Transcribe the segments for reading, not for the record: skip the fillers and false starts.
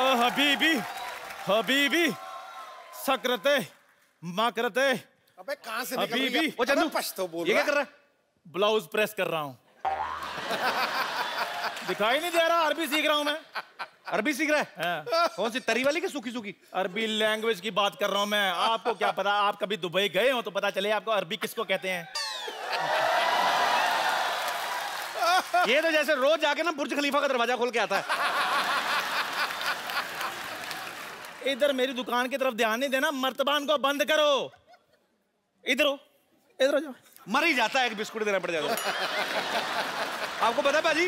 हबीबी हबीबी सकरते माकरते। अबे कहां से निकल हबीबी। वो चंदू पश्तो बोल ये क्या कर रहा है? ब्लाउज प्रेस कर रहा हूँ। दिखाई नहीं दे रहा? अरबी सीख रहा हूँ मैं। अरबी सीख रहा है? कौन सी तरी वाली की सूखी सूखी? अरबी लैंग्वेज की बात कर रहा हूँ मैं। आपको क्या पता? आप कभी दुबई गए हो तो पता चले आपको अरबी किसको कहते हैं। ये तो जैसे रोज जाके ना बुर्ज खलीफा का दरवाजा खोल के आता है। इधर मेरी दुकान की तरफ ध्यान नहीं देना, मर्तबान को बंद करो। इधर हो, इधर हो जाओ। मर ही जाता है, एक बिस्कुट देना पड़ जाता। आपको पता है भाजी,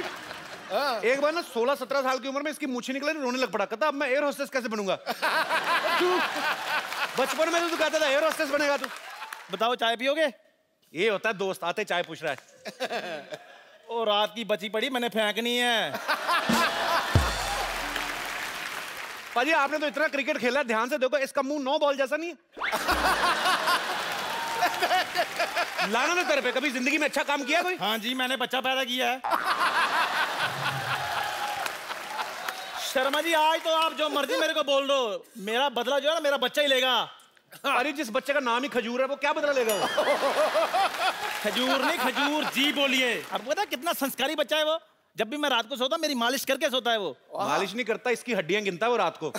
एक बार ना 16-17 साल की उम्र में इसकी मूछें निकले, रोने लग पड़ा। कहता अब मैं एयर होस्टेस कैसे बनूंगा। बचपन में तो कहता था एयर होस्टेस बनेगा तू। बताओ चाय पियोगे? ये होता है दोस्त आते चाय पूछ रहा है। और रात की बची पड़ी मैंने फेंकनी है। पाजी आपने तो इतना क्रिकेट खेला, ध्यान से देखो इसका मुंह 9 बॉल जैसा नहीं है। लाना ना तेरे पे, कभी जिंदगी में अच्छा काम किया कोई? हाँ जी, मैंने बच्चा पैदा किया है। शर्मा जी आज तो आप जो मर्जी मेरे को बोल दो, मेरा बदला जो है ना मेरा बच्चा ही लेगा। अरे जिस बच्चे का नाम ही खजूर है वो क्या बदला लेगा वो? खजूर नहीं खजूर जी बोलिए। आपको पता है कितना संस्कारी बच्चा है वो? जब भी मैं रात को सोता मेरी मालिश करके सोता है वो। मालिश नहीं करता, इसकी हड्डियां गिनता है वो रात को।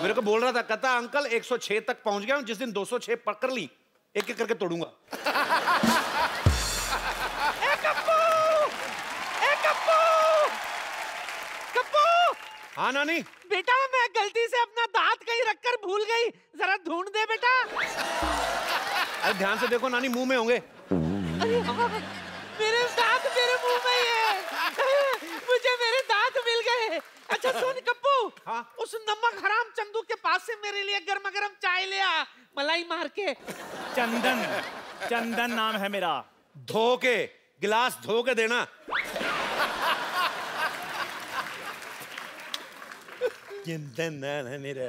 मेरे को बोल रहा था, कहता अंकल 106 तक पहुंच गया हूं, जिस दिन 206 पकड़ ली एक एक करके तोड़ूंगा। हाँ नानी। बेटा मैं गलती से अपना दांत कहीं रखकर भूल गई, जरा ढूंढ दे बेटा। अरे ध्यान से देखो नानी, मुंह में होंगे। अरे मेरे दांत मेरे मुंह में ही है। मुझे मेरे दांत मिल गए। अच्छा सुन कप्पू, हाँ? उस नमक हराम चंदू के पास से मेरे लिए गर्मा गर्म चाय ले आ, मलाई मार के। चंदन, चंदन नाम है मेरा। धो के गिलास धो के देना। चंदन नाम है मेरा।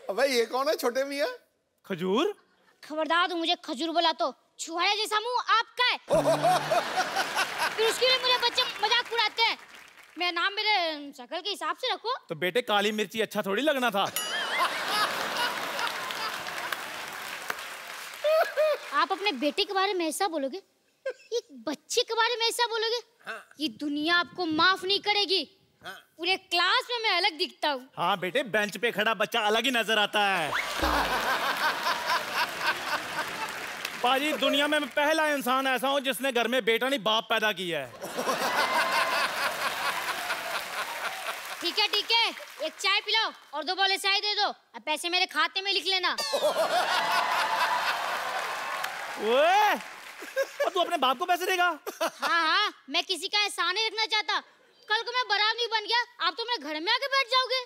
अबे ये कौन है छोटे मियाँ? खजूर? खबरदार तू मुझे खजूर बोला तो छुहारे जैसा मुंह आपका है। फिर उसके लिए मुझे बच्चे मजाक उड़ाते हैं। मेरा नाम मेरे शक्ल के हिसाब से रखो। तो बेटे काली मिर्ची अच्छा थोड़ी लगना था। आप अपने बेटे के बारे में ऐसा बोलोगे, एक बच्चे के बारे में ऐसा बोलोगे? हाँ। ये दुनिया आपको माफ नहीं करेगी। हाँ। पूरे क्लास में मैं अलग दिखता हूँ। हाँ बेटे, बेंच पे खड़ा बच्चा अलग ही नजर आता है। पाजी दुनिया में मैं पहला इंसान ऐसा हूँ जिसने घर में बेटा नहीं बाप पैदा किया है। ठीक है एक चाय पिलाओ और 2 बोले चाय दे दो। अब पैसे मेरे खाते में लिख लेना। ओए, तू अपने बाप को पैसे देगा? हाँ, मैं किसी का एहसान नहीं रखना चाहता। कल को मैं बारात नहीं बन गया, आप तो मेरे घर में आके बैठ जाओगे।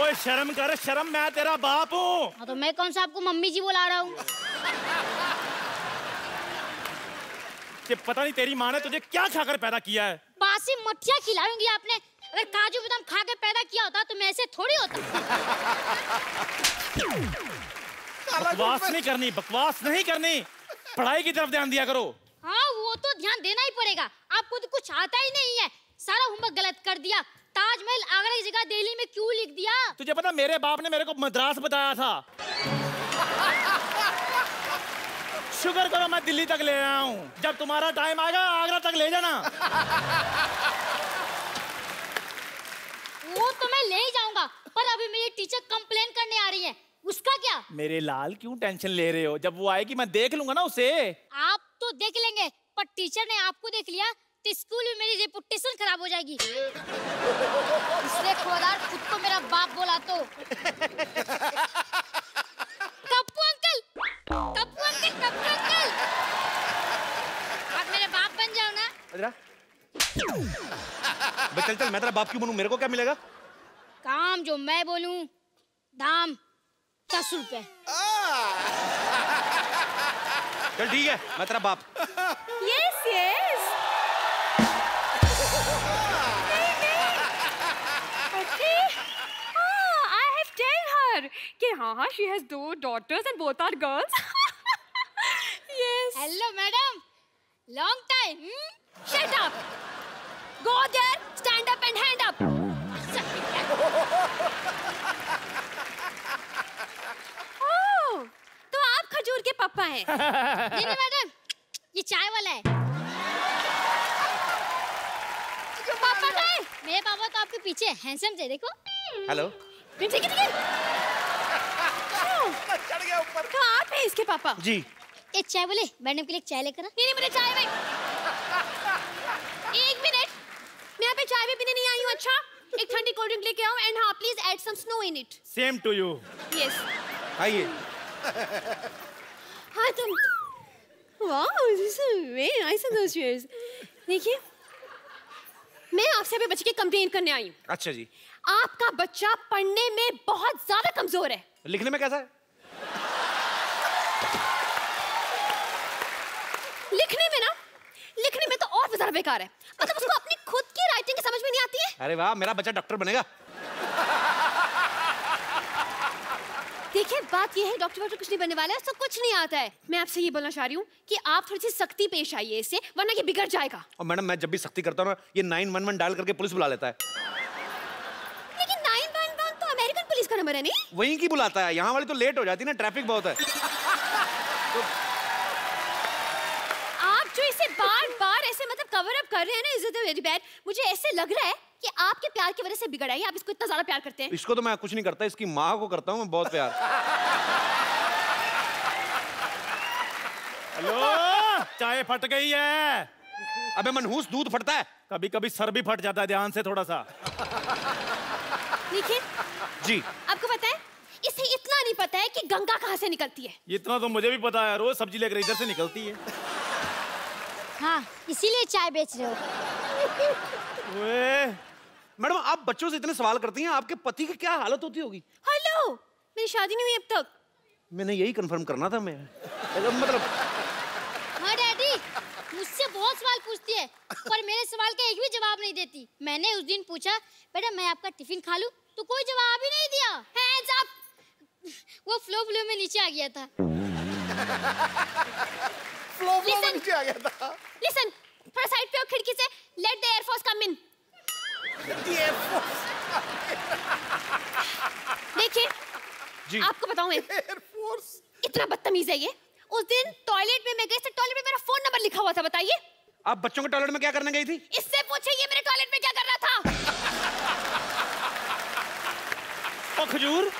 ओए शर्म कर, शर्म, मैं तेरा बाप हूँ। हाँ तो मैं कौन सा आपको मम्मी जी बुला रहा हूँ? पता नहीं तेरी माँ ने तुझे क्या खाकर पैदा किया है। बासी मठिया खिलाऊंगी आपने। अगर काजू बादाम खा के पैदा किया होता तो मैं ऐसे थोड़ी होता। बकवास नहीं करनी, बकवास नहीं करनी। पढ़ाई की तरफ ध्यान दिया करो। हाँ वो तो ध्यान देना ही पड़ेगा। आपको तो कुछ आता ही नहीं है, सारा होमवर्क गलत कर दिया। ताजमहल आगरा की जगह दिल्ली में क्यों लिख दिया? तुझे पता मेरे बाप ने मेरे को मद्रास बताया था। शुक्र करो मैं दिल्ली तक ले आया हूँ। जब तुम्हारा टाइम आएगा आगरा तक ले जाना। वो तो मैं ले ही जाऊंगा, पर अभी मेरी टीचर कंप्लेन करने आ रही है। उसका क्या? मेरे लाल क्यों टेंशन ले रहे हो? जब वो आएगी मैं देख लूंगा ना उसे। आप तो देख लेंगे, पर टीचर ने आपको देख लिया तो स्कूल में मेरी रेपुटेशन खराब हो जाएगी। इसलिए खबरदार, खुद को मेरा बाप बोला तो। Kappu uncle, Kappu uncle, Kappu uncle, आप मेरे बाप बन जाओ ना। चल मैं तेरा बाप क्यों बनूं? मेरे को क्या मिलेगा? काम दाम जो मैं बोलूं, दाम 10 रुपए। चल ठीक है, मैं तेरा बाप। Yes, yes. Okay. I have told her कि हाँ, she has 2 daughters and both are girls. Yes. Hello madam, long time. Shut up. Go there, stand up and hand up. Oh, तो आप खजूर के पापा हैं? नहीं मैडम, ये चाय वाला है। पापा का है? मेरे पापा तो आपके पीछे हैंडसम थे, देखो। हेलो। ठीक है। चढ़ गया ऊपर। तो आप हैं इसके पापा? जी। एक चाय बोले, मैडम के लिए चाय लेकर आ। नहीं मुझे चाय भाई। 1 मिनट, मैं यहाँ पे चाय भी पीने नहीं आई हूँ। अच्छा, एक ठंडी कोल्ड ड्रिंक लेके आओ एंड हाँ please add some snow in it. Same to you. Yes. आइए। हाँ तुम। Wow, this is very nice of those cheers. देखिए, मैं आपसे अभी बच्चे की कंप्लेंट करने आई हूँ। अच्छा जी। आपका बच्चा पढ़ने में बहुत ज्यादा कमजोर है। लिखने में कैसा है? लिखने में तो और भी ज्यादा बेकार है। मतलब उसको अपनी खुद की राइटिंग समझ में नहीं आती है। अरे वाह, मेरा बच्चा डॉक्टर बनेगा। देखिए, बात ये है डॉक्टर वॉक्टर कुछ नहीं बनने वाला है, उसको कुछ नहीं आता है। मैं आपसे ये बोलना चाह रही हूँ कि आप थोड़ी सी सख्ती पेश आइए इससे, वरना ये बिगड़ जाएगा। और मैडम, मैं जब भी सख्ती करता हूँ ना, ये 911 डायल करके पुलिस बुला लेता है। लेकिन 911 तो अमेरिकन पुलिस का नंबर है नहीं? वहीं की बुलाता है, यहाँ वाली तो लेट हो जाती है ना, ट्रैफिक बहुत है। आप जो इसे बार-बार ऐसे मतलब कवर अप कर रहे हैं ना, इज इट वेरी बैड। मुझे ऐसे लग रहा है कि आपके प्यार की वजह से बिगड़ा है। आप इसको इतना ज्यादा प्यार करते हैं। इसको तो मैं कुछ नहीं करता, इसकी माँ को करता हूँ मैं बहुत प्यार। हेलो, चाय फट गई है। अबे मनहूस, दूध फटता है। कभी कभी सर भी फट जाता है, ध्यान से थोड़ा सा। देखिए जी। आपको पता है, इसे इतना नहीं पता है कि गंगा कहाँ से निकलती है। इतना तो मुझे भी पता है, रोज सब्जी लेकर इधर से निकलती है। हाँ, इसीलिए चाय बेच रहे हो। ओए, मैडम, आप बच्चों से इतने सवाल करती हैं, आपके पति की क्या हालत होती होगी? हेलो, मेरी शादी नहीं हुई अब तक। मैंने यही कंफर्म करना था। मैं मतलब हाँ डैडी, मुझसे बहुत सवाल पूछती है, पर मेरे सवाल का एक भी जवाब नहीं देती। मैंने उस दिन पूछा, बेटा मैं आपका टिफिन खा लूं, तो कोई जवाब ही नहीं दिया। Hands up. वो फ्लो में नीचे आ गया था। फ्लो में नीचे आ गया था। लिसन, थोड़ा साइड पे आओ खिड़की से। लेट द एयरफोर्स कम इन। देखिए जी। आपको बताऊं, एयरफोर्स। इतना बदतमीज है ये। उस दिन टॉयलेट में मैं गई थी, टॉयलेट में मेरा फोन नंबर लिखा हुआ था। बताइए आप बच्चों के टॉयलेट में क्या करने गई थी? इससे पूछे ये मेरे टॉयलेट में क्या कर रहा था। ओ खजूर,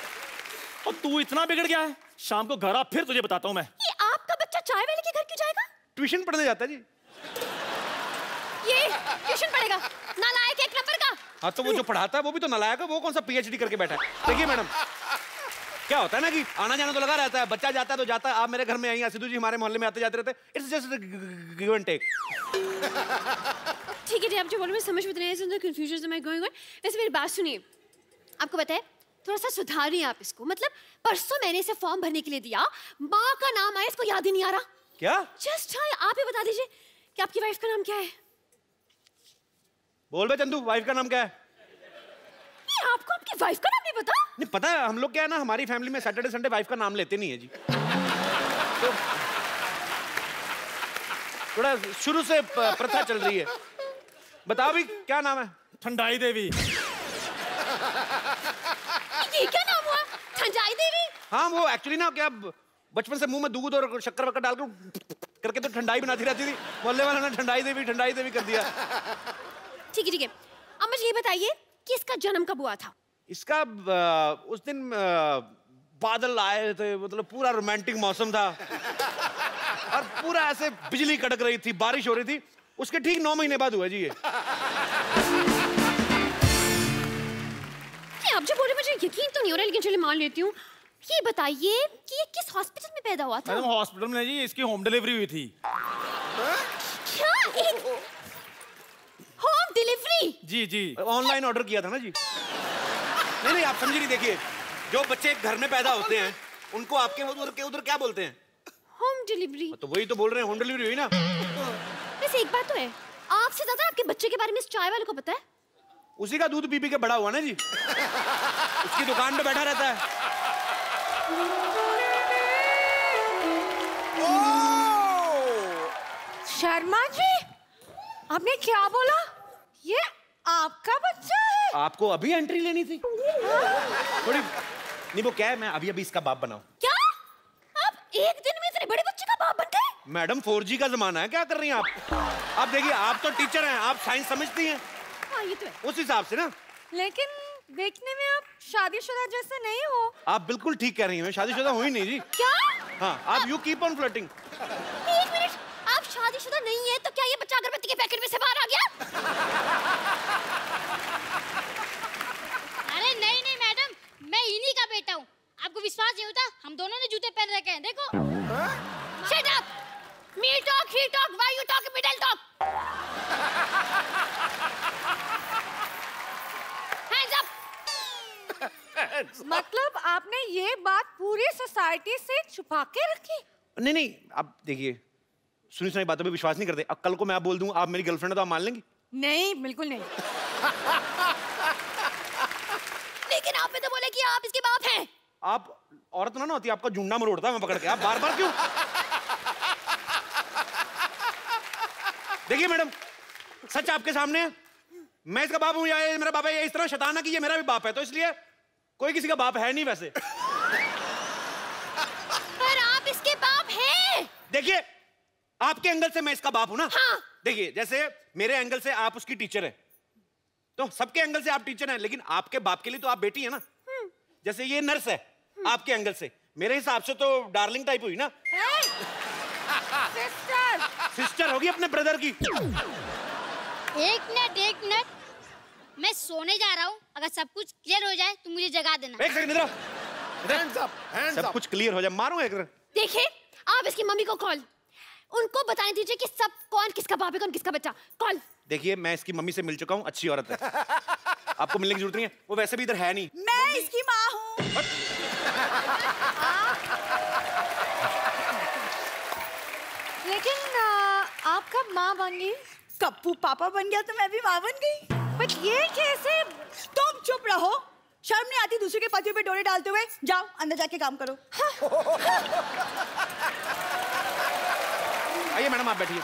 और तू इतना बिगड़ गया है। शाम को घर आ, फिर तुझे बताता हूँ मैं। ये आपका बच्चा चाय वाले के घर क्यों जाएगा? ट्यूशन पढ़ने जाता है जी। ये ट्यूशन पढ़ेगा, नालायक एक नंबर का। हाँ, तो वो जो पढ़ाता है वो भी तो नालायक है। वो कौन सा PhD करके बैठा है? देखिए मैडम, क्या होता है ना कि आना जाना तो लगा रहता है, बच्चा जाता है तो जाता है। आप मेरे घर में आई, सिद्धू जी हमारे मोहल्ले में आते जाते रहते हैं। It's just give and take. ठीक है, आप जो बोल रहे हैं समझ में नहीं आ रहा, confusion am I going on. वैसे मेरी बात सुनिए, आपको पता है थोड़ा सा सुधारिए आप इसको। मतलब परसों मैंने इसे फॉर्म भरने के लिए दिया, माँ का नाम आया, इसको याद ही नहीं आ रहा। क्या? जस्ट आप ही बता दीजिए कि आपकी वाइफ का नाम क्या है। बोल बे चंदू, वाइफ का नाम क्या है? नहीं, आपको आपकी वाइफ का नाम नहीं पता? नहीं पता है, हम लोग क्या है ना, हमारी फैमिली में सैटरडे संडे वाइफ का नाम लेते नहीं है जी। तो थोड़ा शुरू से प्रथा चल रही है। बताओ भी क्या नाम है? ठंडाई देवी। ये क्या नाम हुआ, ठंडाई देवी? हाँ, वो एक्चुअली ना क्या बचपन से मुंह में दूध और शक्कर वक्कर डालकर करके तो ठंडाई बनाती रहती थी। मोहल्ले वालों ने ठंडाई देवी कर दिया। ठीक है। अब मुझे ये बताइए कि इसका जन्म कब हुआ था? इसका उस दिन बादल आए थे, मतलब पूरा रोमांटिक मौसम था और पूरा ऐसे बिजली कड़क रही थी, बारिश हो रही थी। उसके ठीक 9 महीने बाद हुआ जी ये। आप जो बोल रहे मुझे यकीन तो नहीं हो रहा, लेकिन चलिए मान लेती हूँ। ये बताइए कि ये किस हॉस्पिटल में पैदा हुआ था? मैडम हॉस्पिटल में जी, इसकी होम डिलीवरी हुई थी। क्या? एक होम डिलीवरी? जी जी। ऑनलाइन ऑर्डर किया था ना जी। नहीं आप समझी नहीं। देखिए, जो बच्चे घर में पैदा होते हैं उनको आपके उधर क्या बोलते हैं? Home delivery. तो वही तो बोल रहे हैं, होम डिलीवरी हुई ना। वैसे एक बात तो है, आपसे ज्यादा आपके बच्चे के बारे में इस चाय वाले को पता है। उसी का दूध पी के बड़ा हुआ ना जी। उसकी दुकान पे बैठा रहता है। शर्मा जी, आपने क्या बोला? ये आपका बच्चा है? आपको अभी एंट्री लेनी थी थोड़ी। नहीं वो क्या है, मैं अभी इसका बाप बनाऊं। क्या आप एक दिन में इतने बड़े बच्चे का बाप बन गए? मैडम 4G का जमाना है, क्या कर रही हैं आप देखिए, आप तो टीचर हैं, आप साइंस समझती हैं। हाँ ये तो है। उस हिसाब से ना। लेकिन देखने में आप शादीशुदा जैसे नहीं हो। आप बिल्कुल ठीक कह रही हैं, मैं शादीशुदा हुई नहीं जी। क्या? हाँ, आप यू कीप ऑन फ्लर्टिंग। एक मिनट, आप शादीशुदा नहीं है तो क्या ये बच्चा अगरबत्ती के पैकेट में से बाहर आ गया? अरे नहीं नहीं मैडम, मैं इन्हीं का बेटा हूँ। आपको विश्वास नहीं होता? हम दोनों ने जूते पहन रखे हैं, देखो। Shut up! Me talk, he talk, why you talk, middle talk? Hands up! मतलब आपने ये बात पूरी सोसाइटी से छुपा के रखी? नहीं आप देखिए, सुनी सुनाई बातों पे विश्वास नहीं करते। अब कल को मैं आप बोल दूं आप मेरी गर्लफ्रेंड है तो आप मान लेंगी? नहीं, बिल्कुल नहीं। लेकिन आपने तो बोला कि आप इसके बाप हैं। आप औरत ना होती, आपका झुंडा मरोड़ता है मैं पकड़ के। आप बार बार क्यों? देखिए मैडम, सच आपके सामने है। मैं इसका बाप हूं या ये मेरा बाप है, ये इस तरह शैतान है कि ये मेरा भी बाप है, तो इसलिए कोई किसी का बाप है नहीं वैसे। पर आप इसके बाप हैं। देखिए, आपके एंगल से मैं इसका बाप हूं ना। हाँ। देखिए, जैसे मेरे एंगल से आप उसकी टीचर है, तो सबके एंगल से आप टीचर हैं, लेकिन आपके बाप के लिए तो आप बेटी है ना। जैसे ये नर्स है, आपके एंगल से, मेरे हिसाब से तो डार्लिंग टाइप हुई ना। सिस्टर होगी अपने ब्रदर की। एक मिनट, मैं सोने जा रहा हूँ। अगर सब कुछ क्लियर हो जाए तो मुझे जगा देना। एक सेकंड इधर। Hands up, hands सब up. कुछ क्लियर हो जाए, मारूंगा एक। देखिए, आप इसकी मम्मी को कॉल, उनको बताने दीजिए कि सब कौन किसका बाप है, कौन किसका बच्चा। कॉल। देखिए, मैं इसकी मम्मी से मिल चुका हूँ, अच्छी औरत है, आपको मिलने की जरूरत नहीं है। वो वैसे भी इधर है नहीं। मैं इसकी माँ हूँ। लेकिन आप कब माँ बन गई? कप्पू पापा बन गया तो मैं भी माँ बन गई। बट ये कैसे? तुम चुप रहो, शर्म नहीं आती दूसरे के पतियों पे डोरे डालते हुए। जाओ अंदर जाके काम करो। आइए मैडम, आप बैठिए।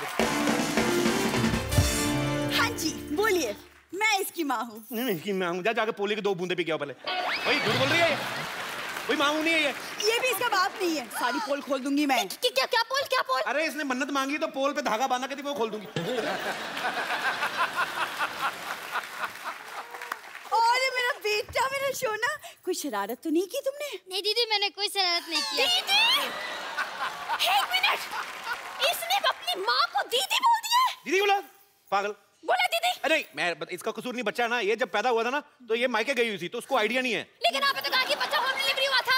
हाँ जी बोलिए, मैं इसकी माँ हूँ। नहीं मैं हूँ, जाके पोले की 2 बूंदे पी के आओ पहले। भाई झूठ बोल रही है, कोई माँ नहीं है ये भी इसका बाप नहीं है। सारी पोल खोल दूंगी मैं। क्या पोल? अरे इसने मन्नत मांगी तो पोल पे धागा बांधा के थी, वो खोल दूंगी। और मेरा बेटा, मेरा सोना, कोई शरारत तो नहीं की तुमने? नहीं दीदी, मैंने कोई शरारत नहीं किया। दीदी! एक मिनट, इसने अपनी माँ को दीदी बोल दिया है। दीदी बोला? पागल बोला दीदी? अरे मैं इसका कसूर नहीं, बच्चा ना ये जब पैदा हुआ था ना तो ये मायके गई हुई थी, तो उसको आइडिया नहीं है। लेकिन आपने तो कहा कि बच्चा होम डिलीवरी हुआ था।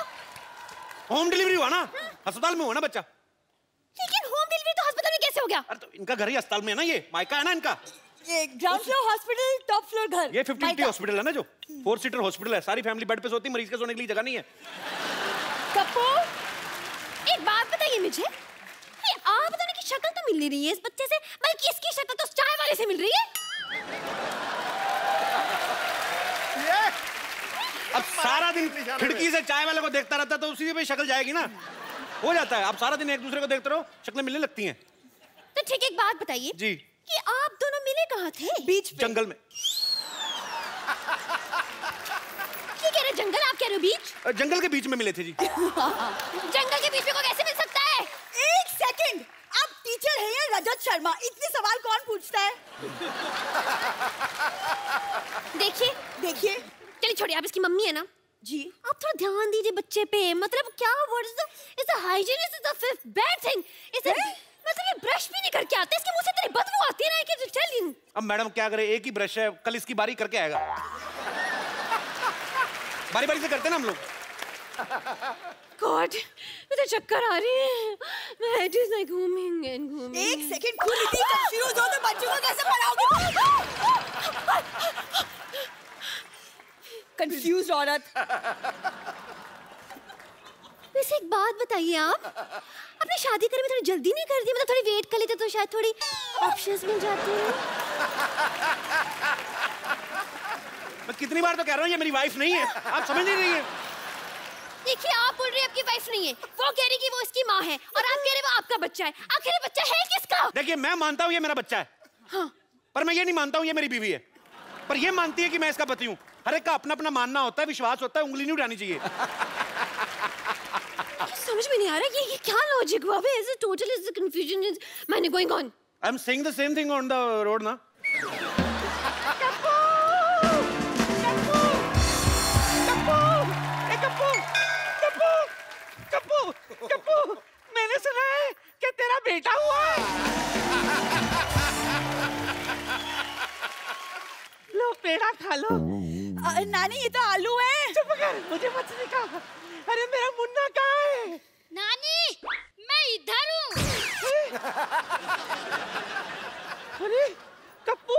होम डिलीवरी हुआ ना, अस्पताल में हुआ ना बच्चा। लेकिन होम डिलीवरी तो अस्पताल में कैसे हो गया? अरे तो इनका घर ही अस्पताल में है ना, ये मायका है ना इनका। ये ground floor hospital, top floor घर। ये 50-50 हॉस्पिटल है ना, जो 4 सीटर हॉस्पिटल है, सारी फैमिली बेड पे सोती, मरीज के सोने के लिए जगह नहीं है। कप्पू, एक बात बताइए मुझे, ये आप बताने की शक्ल तो मिल नहीं रही है इस बच्चे से, बल्कि इसकी शक्ल तो चाय वाले से मिल रही है। अब सारा दिन खिड़की से चाय वाले को देखता रहता तो उसी पे शक्ल जाएगी ना, हो जाता है। आप सारा दिन एक दूसरे को देखते रहो, शक्लें मिलने लगती हैं। तो ठीक, एक बात बताइए जी, कि आप दोनों मिले कहाँ थे? बीच पे। जंगल में। ये कह रहे जंगल, आप कह रहे हो बीच? जंगल के बीच में मिले थे जी। जंगल के बीच में को कैसे मिल सकता है? एक सेकंड, आप टीचर हैं या रजत शर्मा? इतने सवाल कौन पूछता है? देखिए चलिए छोड़िए, आप इसकी मम्मी है ना जी। आप थोड़ा ध्यान दीजिए बच्चे पे। मतलब क्या word is the hygiene is the fifth bad thing. इसे मतलब ये ब्रश भी नहीं करके आते, इसके मुंह से तेरी बदबू आती है ना कि टेल यू। अब मैडम क्या करे, एक ही ब्रश है, कल इसकी बारी करके आएगा। बारी बारी से करते ना हम लोग। गॉड, मुझे चक्कर आ रही है। मैं हेड इज लाइक घूमिंग एंड घूमिंग। एक सेकंड, खुद इतनी कंफ्यूज हो तो बच्चों को कैसे पढ़ाओगे? कंफ्यूज औरत। वैसे एक बात बताइए, आप अपनी शादी करने में थोड़ी जल्दी नहीं कर दी? मतलब थोड़ी वेट कर लेते तो शायद थोड़ी ऑप्शंस मिल जाते हैं। मैं कितनी बार तो कह रहा हूँ ये मेरी वाइफ नहीं है, आप समझ नहीं रही है। देखिए, आप बोल रहे हैं आपकी वाइफ नहीं है, वो कह रही कि वो उसकी माँ है, और आप कह रहे हैं वो आपका बच्चा है। आखिर ये बच्चा है किसका? देखिए, मैं मानता हूँ ये मेरा बच्चा है, हाँ, पर मैं ये नहीं मानता हूँ ये मेरी बीवी है। पर ये मानती है कि मैं इसका पति हूँ। हर एक का अपना अपना मानना होता है, विश्वास होता है, उंगली नहीं उठानी चाहिए। समझ में नहीं आ रहा ये क्या लॉजिक हुआ? Is it total is the confusion is मैंने going on? I'm saying the same thing on the road ना। कप्पू, मैंने सुना है कि तेरा बेटा हुआ है। लो पेड़ा खा लो। नानी ये तो आलू है। चुप कर, मुझे मत सिखा। अरे मेरा मुन्ना कहाँ है? नानी, मैं इधर हूँ। अरे कप्पू,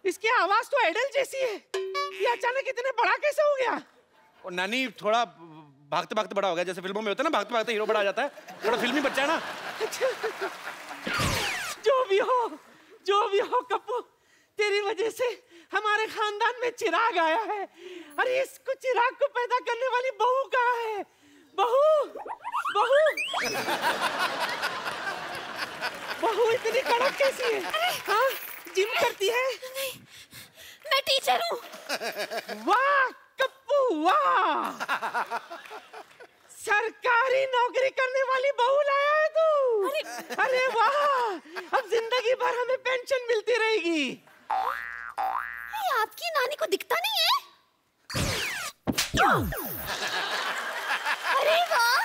इसकी आवाज तो एडल जैसी है। ये अचानक इतने बड़ा कैसे हो गया? और नानी थोड़ा भागते भागते बड़ा हो गया, जैसे फिल्मों में होता है ना, भागते भागते हीरो बड़ा आ जाता है, थोड़ा फिल्मी बच्चा है ना। जो भी हो कप्पू, तेरी वजह से हमारे खानदान में चिराग आया है। अरे इसको चिराग को पैदा करने वाली बहू कहाँ है? बहू इतनी कड़क कैसी है? हाँ, जिम करती है? नहीं, मैं टीचर हूँ। वाह कप्पू वाह, सरकारी नौकरी करने वाली बहू लाया है तू। अरे वाह, अब जिंदगी भर हमें पेंशन मिलती रहेगी। आपकी नानी को दिखता नहीं है? अरे वाह,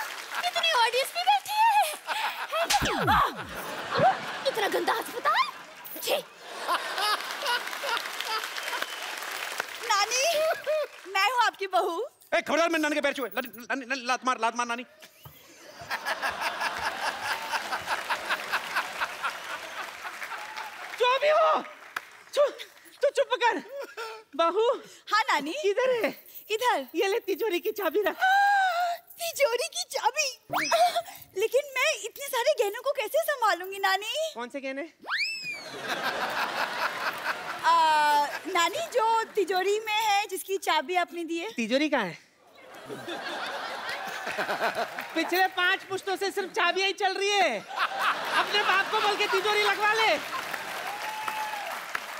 इतनी ऑडियंस भी बैठी है। इतना गंदा अस्पताल। नानी, मैं हूँ आपकी बहू। खबरदार, मैं नानी के पैर छुए। लात मार नानी। जो भी हो, तू चुप कर। बहू। हाँ नानी। इधर है। इधर। ये ले तिजोरी की चाबी रख। तिजोरी की चाबी? लेकिन मैं इतने सारे गहनों को कैसे संभालूंगी नानी? कौन से गहने? नानी, जो तिजोरी में है, जिसकी चाबी आपने दी है। तिजोरी कहाँ है? पिछले 5 पुश्तों से सिर्फ चाबियां ही चल रही है। अपने बाप को बोल के तिजोरी लगवा ले।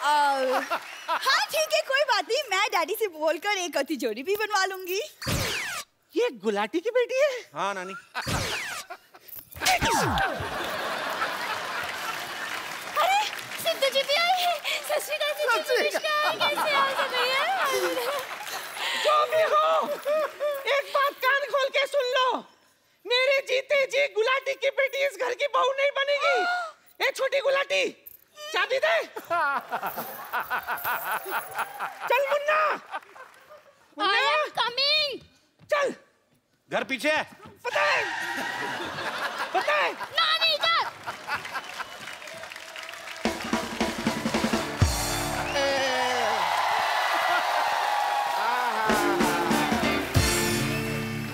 हाँ ठीक है, कोई बात नहीं, मैं डैडी से बोलकर एक तिजोरी भी बनवा लूंगी। ये गुलाटी की बेटी है? हाँ नानी। अरे सिद्धू जी भी आए हैं। सत श्री अकाल सिद्धू जी, कैसे आ गए? जो भी हो, एक बात कान खोल के सुन लो। मेरे जीते जी गुलाटी की बेटी इस घर की बहू नहीं बनेगी। ए छोटी गुलाटी, चाबी दे। चल मुन्ना। I am coming. चल। घर पीछे है। पता है। नानी इधर।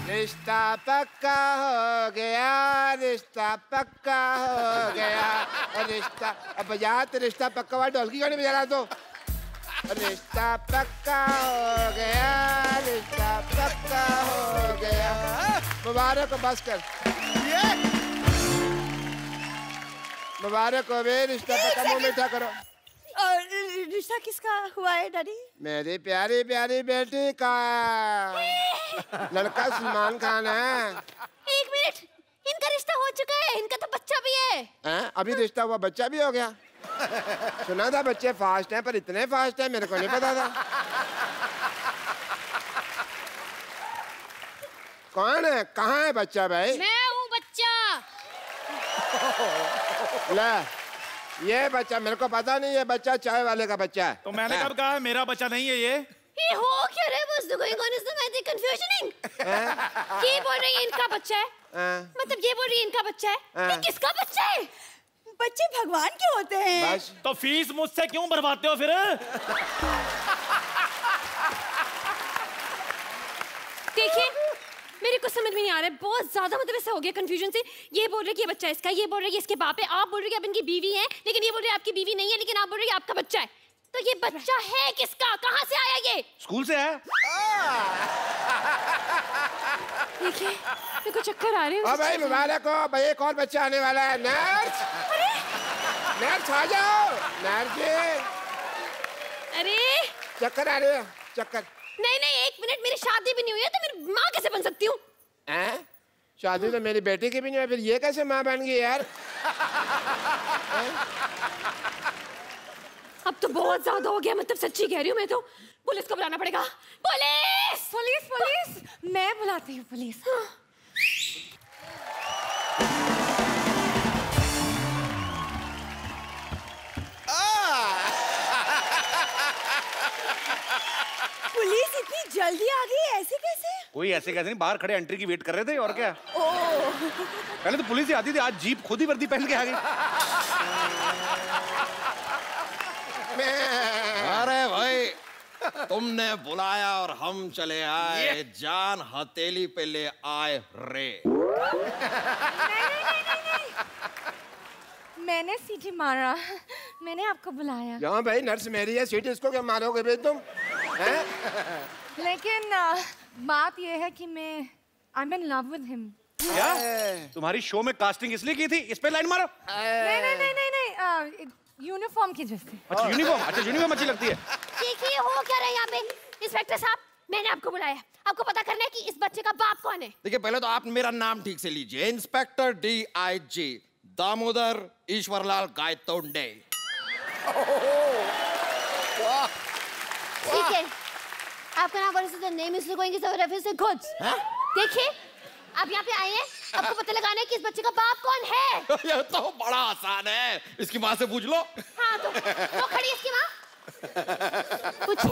रिश्ता पक्का हो गया, रिश्ता पक्का हो गया, रिश्ता। अब बजा तो रिश्ता पक्का हुआ, ढोलकी गाने बजा रहा तो। रिश्ता पक्का हो गया, रिश्ता पक्का हो गया। मुबारक हो, बस कर। मुबारक हो बे, रिश्ता पक्का, मुंह मीठा करो। और रिश्ता किसका हुआ है डैडी? मेरी प्यारी प्यारी बेटी का। लड़का सलमान खान है। एक मिनट, इनका रिश्ता हो चुका है, इनका तो बच्चा भी है। अभी रिश्ता हुआ, बच्चा भी हो गया। सुना था बच्चे फास्ट हैं, पर इतने फास्ट हैं मेरे को नहीं पता था। कौन है, कहाँ है बच्चा भाई? मैं हूँ बच्चा। ले, ये बच्चा मेरे को पता नहीं, ये बच्चा चाय वाले का बच्चा है। तो मैंने कब कहा मेरा बच्चा नहीं है ये हो क्या रहा है? What's going on? Is the matter confusioning? ये बोल रही है इनका बच्चा है, मतलब ये बोल रही है इनका बच्चा है। ये किसका बच्चा है? बच्चे भगवान के होते हैं। बस। तो फीस मुझसे क्यों भरवाते हो फिर? देखिए मेरे को समझ में नहीं आ रहा है, बहुत ज्यादा मतलब ऐसा हो गया कंफ्यूजन से। ये बोल रहे कि ये बच्चा इसका, ये बोल रहे कि इसके बाप है, आप बोल रहे कि आप इनकी बीवी हैं, लेकिन ये बोल रहे आपकी बीवी नहीं है, लेकिन आप बोल रहे कि आपका बच्चा है। तो ये बच्चा है किसका, कहाँ से आया ये? स्कूल से आया। देखिए मेरे को चक्कर आ रहे हैं। भाई मुबारक हो भाई, एक और बच्चा आने वाला है। नर्स, नर्स आ जाओ। नर्स जी, अरे चक्कर आ रहे हैं, चक्कर। नहीं नहीं, एक मिनट, मेरी शादी भी नहीं हुई है तो मेरी माँ कैसे बन सकती हूँ? शादी तो मेरी बेटी की भी नहीं है, फिर ये कैसे माँ बन गई यार? अब तो बहुत ज्यादा हो गया, मतलब सच्ची कह रही हूँ मैं तो। पुलिस को बुलाना पड़ेगा। पुलिस पुलिस पुलिस, मैं बुलाती हूँ पुलिस। पुलिस इतनी जल्दी आ गई, ऐसे कैसे? कोई ऐसे कैसे नहीं, बाहर खड़े एंट्री की वेट कर रहे थे और क्या। पहले तो पुलिस ही आती थी, आज जीप खुद ही वर्दी पहन के आ गई। अरे भाई तुमने बुलाया और हम चले आए, जान हथेली पे ले आए रे। मैंने सीटी मारा, मैंने आपको बुलाया। क्यों भाई, नर्स मेरी है, सीट इसको क्या मारोगे भाई तुम? लेकिन बात यह है कि मैं I'm in love with him। क्या तुम्हारी शो में कास्टिंग इसलिए की थी, इस पे लाइन मारो। नहीं नहीं नहीं नहीं नहीं, यूनिफॉर्म की जैसे। अच्छा यूनिफॉर्म, अच्छा यूनिफॉर्म अच्छी लगती है। देखिए हो क्या रहा है यहाँ पे। इंस्पेक्टर साहब, मैंने आपको बुलाया, आपको पता करना है कि इस बच्चे का बाप कौन है। देखिए पहले तो आप मेरा नाम ठीक से लीजिए, इंस्पेक्टर DIG दामोदर ईश्वरलाल गायतोंडे। ठीक है, आपका नाम वर्ष the name is going to refer से गुड्स। देखिए आप यहाँ पे आए हैं, आपको पता लगाना है कि इस बच्चे का बाप कौन है। ये तो बड़ा आसान है, इसकी माँ से पूछ लो। हाँ तो वो खड़ी है इसकी माँ, पूछे।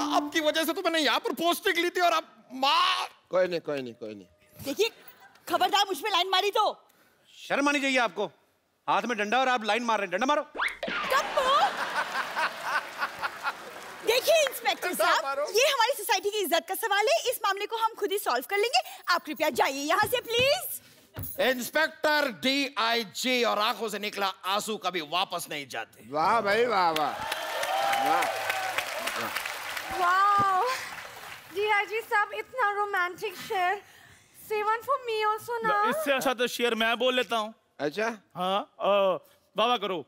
आपकी वजह से तो मैंने यहाँ पर पोस्टिंग ली थी और आप माँ। कोई नहीं कोई नहीं कोई नहीं। देखिए खबरदार मुझ पे लाइन मारी तो। शर्म आनी चाहिए आपको, हाथ में डंडा और आप लाइन मार रहे हैं, डंडा मारो। देखिए इंस्पेक्टर साहब, ये हमारी सोसाइटी की इज्जत का सवाल है, इस मामले को हम खुद ही सॉल्व कर लेंगे। आप कृपया जाइए यहाँ से प्लीज। इंस्पेक्टर DIG और आंखों से निकला आंसू कभी वापस नहीं जाते। वाह भाई वाह वाह वाह। वाओ DIG साहब, इतना रोमांटिक शेर। Say one for me also ना। इससे अच्छा तो शेर मैं बोल लेता हूँ। अच्छा हाँ, वाह करो।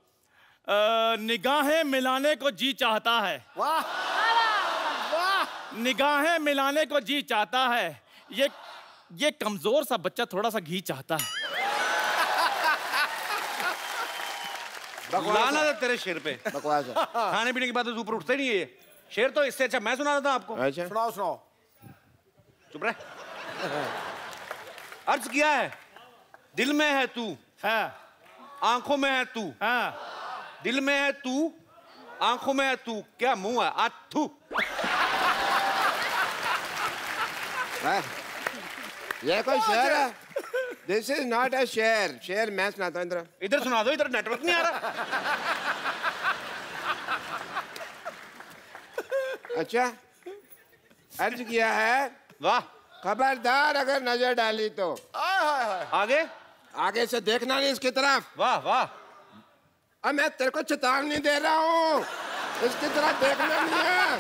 निगाहें मिलाने को जी चाहता है। वाह वाह। निगाहें मिलाने को जी चाहता है, ये कमजोर सा बच्चा थोड़ा सा घी चाहता है। लाना था तेरे शेर पे। बकवास है। खाने पीने की बात तो ऊपर उठते नहीं है ये शेर, तो इससे अच्छा मैं सुना देता आपको। अच्छा सुनाओ सुनाओ। चुप रहे। अर्ज किया है, दिल में है तू, हाँ आंखों में है तू। हाँ, दिल में है तू, आंखों में है तू, क्या मुंह है आथू। ये कोई शेर है? दिस इज नॉट अ शेर। शेर मैं सुनाता हूँ। इधर इधर सुना दो, इधर नेटवर्क नहीं आ रहा। अच्छा, अर्ज किया है, वाह। खबरदार अगर नजर डाली तो आगे आगे से देखना नहीं इसकी तरफ। वाह वाह। अब मैं तेरे को चेतावनी दे रहा हूँ, इसकी तरफ देखना नहीं है।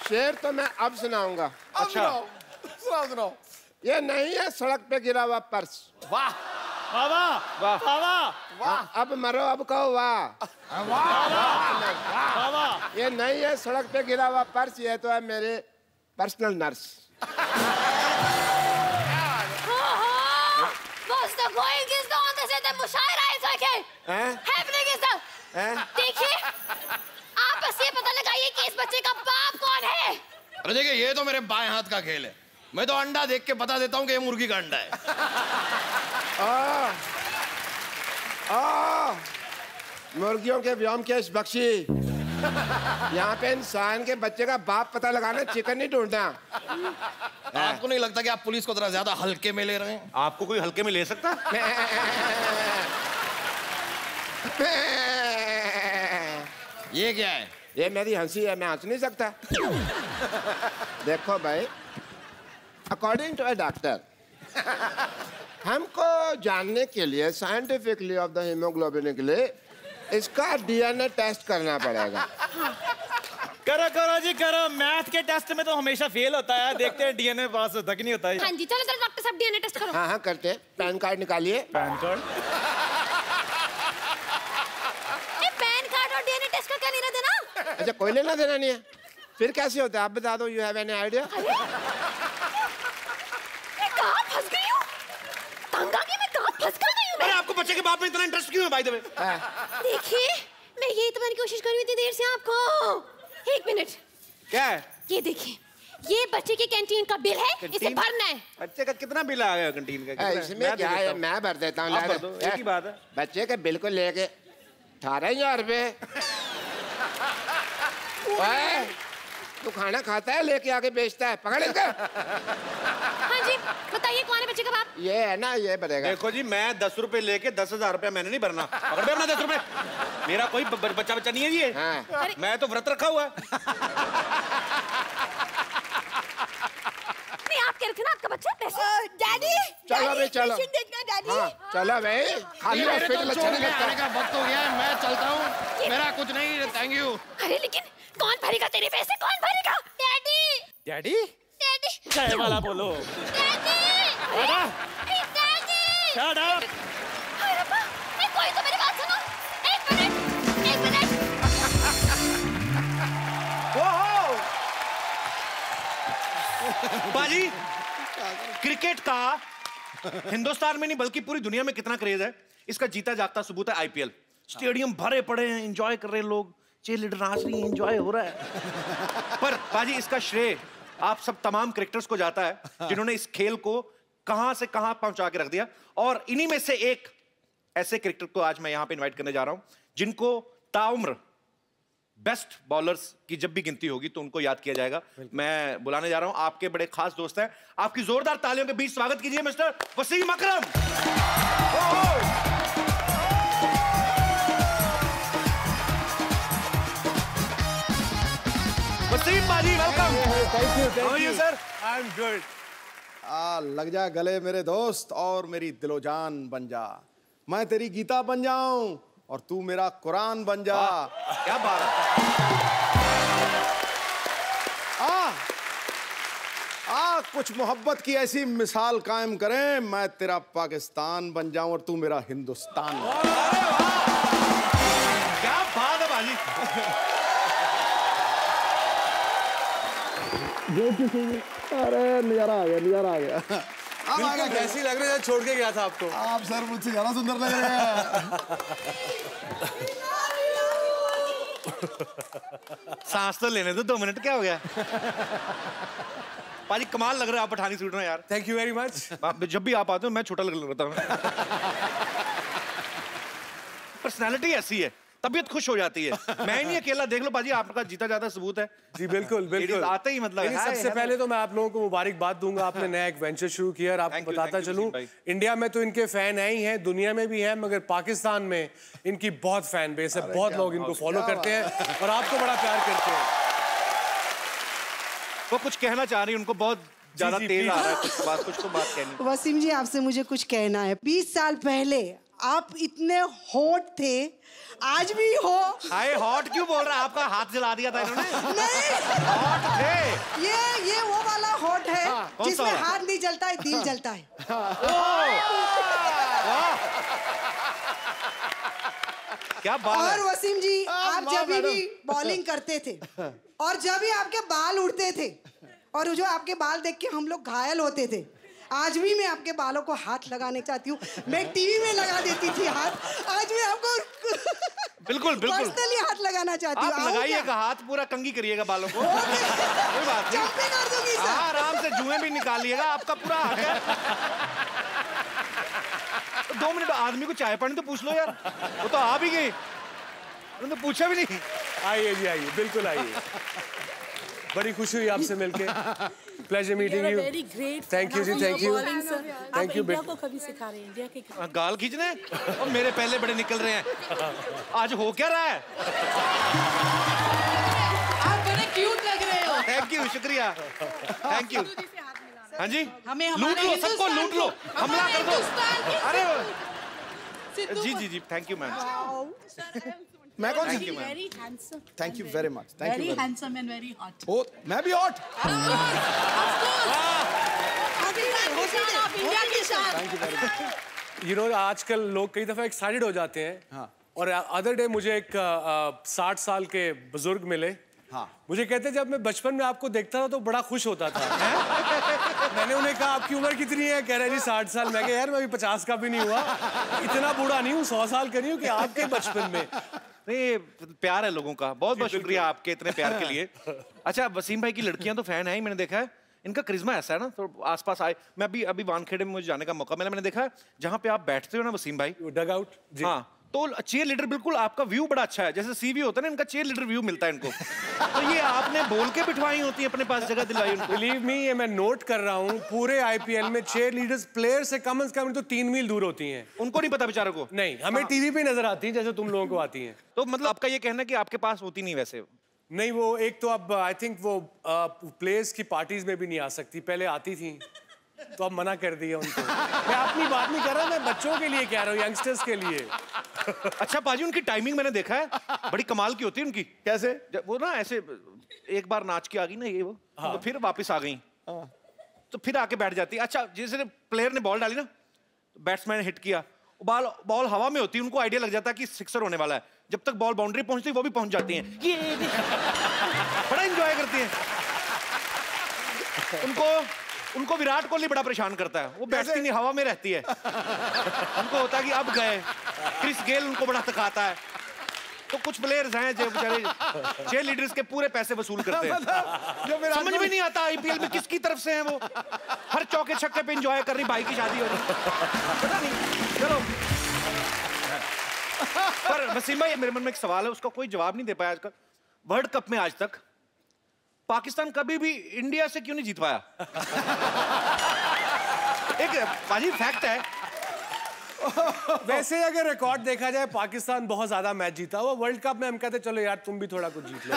शेर तो मैं अब सुनाऊंगा। अच्छा सुनाओ। ये नहीं है सड़क पे गिरा हुआ पर्स। वाह वाह वाह वाह वाह। अब मरो, अब कहो वाह। वाह वाह। ये नहीं है सड़क पे गिरा हुआ पर्स, ये तो है मेरे personal nurse. What's the going is the on the मुशायरा is okay. Happening is the। देखिए आप बस ये पता लगाइए कि इस बच्चे का बाप कौन है। अरे देखिए ये तो मेरे बाएं हाथ का खेल है, मैं तो अंडा देख के बता देता हूँ कि ये मुर्गी का अंडा है। मुर्गियों के व्योम केश बख्शी, यहाँ पे इंसान के बच्चे का बाप पता लगाना, चिकन नहीं ढूंढना। आपको नहीं लगता कि आप पुलिस को थोड़ा ज्यादा हल्के में ले रहे हैं? आपको कोई हल्के में ले सकता है? ये क्या है? ये मेरी हंसी है, मैं हंस नहीं सकता। देखो भाई, अकॉर्डिंग टू अ डॉक्टर, हमको जानने के लिए साइंटिफिकली ऑफ द हीमोग्लोबिन के लिए इसका डीएनए टेस्ट करना पड़ेगा। करो करो जी करो, मैथ के टेस्ट में तो हमेशा फेल होता है, देखते हैं डीएनए पास होता कि नहीं होता है। हाँ जी, चलो चलो डॉक्टर साहब डीएनए टेस्ट करो। हाँ हाँ करते हैं। पैन कार्ड निकालिए। Pan card? पैन कार्ड और डीएनए टेस्ट का क्या लेना देना? अच्छा, कोई लेना देना नहीं है, फिर कैसे होता है आप बता दो। You have any idea? मैं कहाँ फंस गई हूँ? तंग आ गई, मैं कहाँ फंस कर गई हूँ? अरे आपको बच्चे के बाप में इतना इंटरेस्ट क्यों है भाई? देखिए, मैं यही तो की कोशिश कर रही थी देर से आपको। एक मिनट। क्या है? ये देखिए, ये बच्चे के कैंटीन का बिल है, इसे भरना है। बच्चे का कितना बिल आ गया कैंटीन का? इसमें क्या है, मैं भर देता हूँ। एक ही बात है। बच्चे के बिल को लेके 18,000 रुपए। तू खाना खाता है, लेके आके बेचता है, पकड़ इनका। हाँ जी, बताइए कौन है बच्चे का बाप? ये है ना, ये बनेगा। देखो जी, मैं 10 रुपए लेके 10,000 रुपया मैंने नहीं भरना। पकड़ बे अपना 10 रुपए। मेरा कोई बच्चा नहीं है जी। हाँ। मैं तो व्रत रखा हुआ है। नहीं, आप कह रहे थे ना आपका बच्चा पैसे। डैडी, चलो भाई चलो। देखना डैडी। हाँ, चलो भाई, खाली हॉस्पिटल अच्छा नहीं लगता। का वक्त हो गया है, मैं चलता हूँ। मेरा कुछ नहीं, थैंक यू। अरे लेकिन कौन भरेगा तेरे पैसे? कौन भरेगा? Daddy daddy? डैडी चाय वाला बोलो। Daddy daddy shut up. अरे रब्बा, नहीं कोई तो मेरी बात सुनो। एक मिनट। बाजी, क्रिकेट का हिंदुस्तान में नहीं बल्कि पूरी दुनिया में कितना क्रेज है, इसका जीता जागता सबूत है आईपीएल। स्टेडियम भरे पड़े हैं, एंजॉय कर रहे हैं लोग, चीयरलीडर नाच रही हैं, एंजॉय हो रहा है। पर बाजी, इसका श्रेय आप सब तमाम क्रिकेटर्स को जाता है जिन्होंने इस खेल को कहां से कहां पहुंचा के रख दिया। और इन्हीं में से एक ऐसे क्रिकेटर को आज मैं यहां पे इनवाइट करने जा रहा हूं जिनको ताउम्र बेस्ट बॉलर्स की जब भी गिनती होगी तो उनको याद किया जाएगा। मैं बुलाने जा रहा हूं, आपके बड़े खास दोस्त हैं। आपकी जोरदार तालियों के बीच स्वागत कीजिए मिस्टर वसीम अकरम। वसीम बाजी, welcome. Thank you sir. I am good. लग जा गले मेरे दोस्त और मेरी दिलो जान बन जा। मैं तेरी गीता बन जाऊं और तू मेरा कुरान बन जा। क्या बात है। कुछ मोहब्बत की ऐसी मिसाल कायम करें, मैं तेरा पाकिस्तान बन जाऊं और तू मेरा हिंदुस्तान। क्या बात है बाजी। अरे नजारा आ गया, नजारा आ गया। बिल्कुल कैसी लग रही है, छोड़ के गया था आपको। आप सर मुझसे ज्यादा सुंदर लग रहे हैं। सांस तो लेने दो 2 मिनट, क्या हो गया? पाजी कमाल लग रहा है आप पठानी सूट में यार। Thank you very much. जब भी आप आते हो मैं छोटा लगता हूँ। पर्सनालिटी ऐसी है, तबीयत खुश हो जाती है। मैं नहीं अकेला, देख लो पाजी, आपका जीता जाता सबूत है। जी बिल्कुल बिल्कुल। आते ही मतलब सबसे पहले तो मैं आप लोगों को मुबारकबाद दूंगा, आपने नया एक वेंचर शुरू किया। और आपको बताता चलूं, इंडिया में तो इनके फैन है ही हैं, दुनिया में भी हैं, मगर पाकिस्तान में इनकी बहुत फैन बेस है। बहुत लोग इनको फॉलो करते हैं और आपको बड़ा प्यार करते हैं। वो कुछ कहना चाह रही है, उनको बहुत ज्यादा तेज आ रहा है, कुछ तो बात कहनी। वसीम जी, आपसे मुझे कुछ कहना है। 20 साल पहले आप इतने हॉट थे, आज भी हो। हाय, हॉट क्यों बोल रहा है? आपका हाथ जला दिया था इन्होंने। नहीं, हॉट थे। ये वो वाला हॉट है जिसमें हाथ नहीं जलता है, दिल जलता है। क्या बात और है? वसीम जी, आप जब भी बॉलिंग करते थे और जब भी आपके बाल उड़ते थे और जो आपके बाल देख के हम लोग घायल होते थे, आज भी मैं आपके बालों को हाथ लगाने चाहती हूँ। मैं टीवी में लगा देती थी हाथ, आज मैं आपको बिल्कुल पर्सनली हाथ लगाना चाहती हूँ। आप लगाइएगा हाथ, पूरा कंघी करिएगा बालों को। कोई बात नहीं, कर दूंगी सर। आराम से जुएं भी निकालिएगा, आपका पूरा हक है। 2 मिनट आदमी को चाय पानी तो पूछ लो यार, वो तो आ भी गई, उन्होंने तो पूछा भी नहीं। आइए जी, आइए, बिल्कुल आइए। बड़ी खुशी हुई आपसे मिलके। Pleasure meeting you. Thank you जी, thank you, thank you. India को कभी सिखा रहे हैं, इंडिया के गाल खींचने और मेरे पहले बड़े निकल रहे हैं। आज हो क्या रहा है? शुक्रिया, थैंक यू। हाँ जी, हमें लूट लो, सबको लूट लो, हमला कर दो। अरे जी जी जी, थैंक यू मैम। मैं कौन सी? Very handsome, thank you very much, thank very you. Handsome and very hot. ओ, मैं भी हॉट। इंडिया की शान। Thank you very much. You know, आजकल लोग कई दफा एक्साइटेड हो जाते हैं। हाँ। और अदर डे मुझे एक 60 साल के बुजुर्ग मिले। हाँ। मुझे कहते जब मैं बचपन में आपको देखता था तो बड़ा खुश होता था। मैंने उन्हें कहा आपकी उम्र कितनी है? कह रहे जी 60 साल। मैं कहा यार मैं भी 50 का भी नहीं हुआ, इतना बूढ़ा नहीं हूँ, 100 साल का नहीं हूँ कि आपके बचपन में। नहीं, प्यार है लोगों का। बहुत बहुत शुक्रिया आपके इतने प्यार के लिए। अच्छा, वसीम भाई की लड़कियां तो फैन है, मैंने देखा है। इनका करिश्मा ऐसा है ना, तो आसपास आए। मैं अभी वानखेड़े में मुझे जाने का मौका मिला, मैंने देखा है जहाँ पे आप बैठते हो ना वसीम भाई, डग आउट। हाँ, तो चेयर लीडर बिल्कुल आपका व्यू बड़ा अच्छा है, जैसे सीवी होता है ना, इनका चेयर लीडर व्यू मिलता है इनको। तो ये आपने बोल के बिठवाई होती है, अपने पास जगह दिलवाई उनको। बिलीव मी, ये मैं नोट कर रहा हूँ, पूरे आईपीएल में चेयर लीडर्स प्लेयर से कम तो 3 मील दूर होती हैं। उनको नहीं पता बेचारों को। नहीं, हमें टीवी पे नजर आती है जैसे तुम लोगों को आती हैं। तो मतलब आपका ये कहना है कि आपके पास होती नहीं वैसे? नहीं, वो एक तो अब आई थिंक वो प्लेयर्स की पार्टीज में भी नहीं आ सकती, पहले आती थी तो अब मना कर दिया उनको। मैं अपनी बात नहीं कर रहा, मैं बच्चों के लिए कह रहा हूँ, यंगस्टर्स के लिए। अच्छा पाजी, उनकी टाइमिंग मैंने देखा है, बड़ी कमाल की होती है उनकी। कैसे? जब वो ना ऐसे एक बार नाच के आ गई ना ये वो, हाँ। तो फिर वापस आ गई, हाँ। तो फिर आके बैठ जाती। अच्छा, जैसे प्लेयर ने बॉल डाली ना, बैट्समैन हिट किया, बॉल हवा में होती है, उनको आइडिया लग जाता है कि सिक्सर होने वाला है। जब तक बॉल बाउंड्री पहुंचती वो भी पहुंच जाती हैं। ये बड़ा एंजॉय करती हैं। उनको विराट कोहली बड़ा परेशान करता है, वो बैठती नहीं, हवा में रहती है। उनको होता है कि अब गए। क्रिस गेल उनको बड़ा थकाता है। तो कुछ प्लेयर्स हैं जो बेचारे चेयर लीडर्स के पूरे पैसे वसूल करते हैं। समझ में नहीं आता आईपीएल में किसकी तरफ से हैं वो। हर चौके छक्के पे एंजॉय कर रही, भाई की शादी हो रही, पता नहीं। चलो, पर वसीम भाई मेरे मन में एक सवाल है, उसका कोई जवाब नहीं दे पाया। आजकल वर्ल्ड कप में आज तक पाकिस्तान कभी भी इंडिया से क्यों नहीं जीत पाया? एक पाजी फैक्ट है। वैसे अगर रिकॉर्ड देखा जाए, पाकिस्तान बहुत ज्यादा मैच जीता हुआ। वर्ल्ड कप में हम कहते चलो यार तुम भी थोड़ा कुछ जीत लो।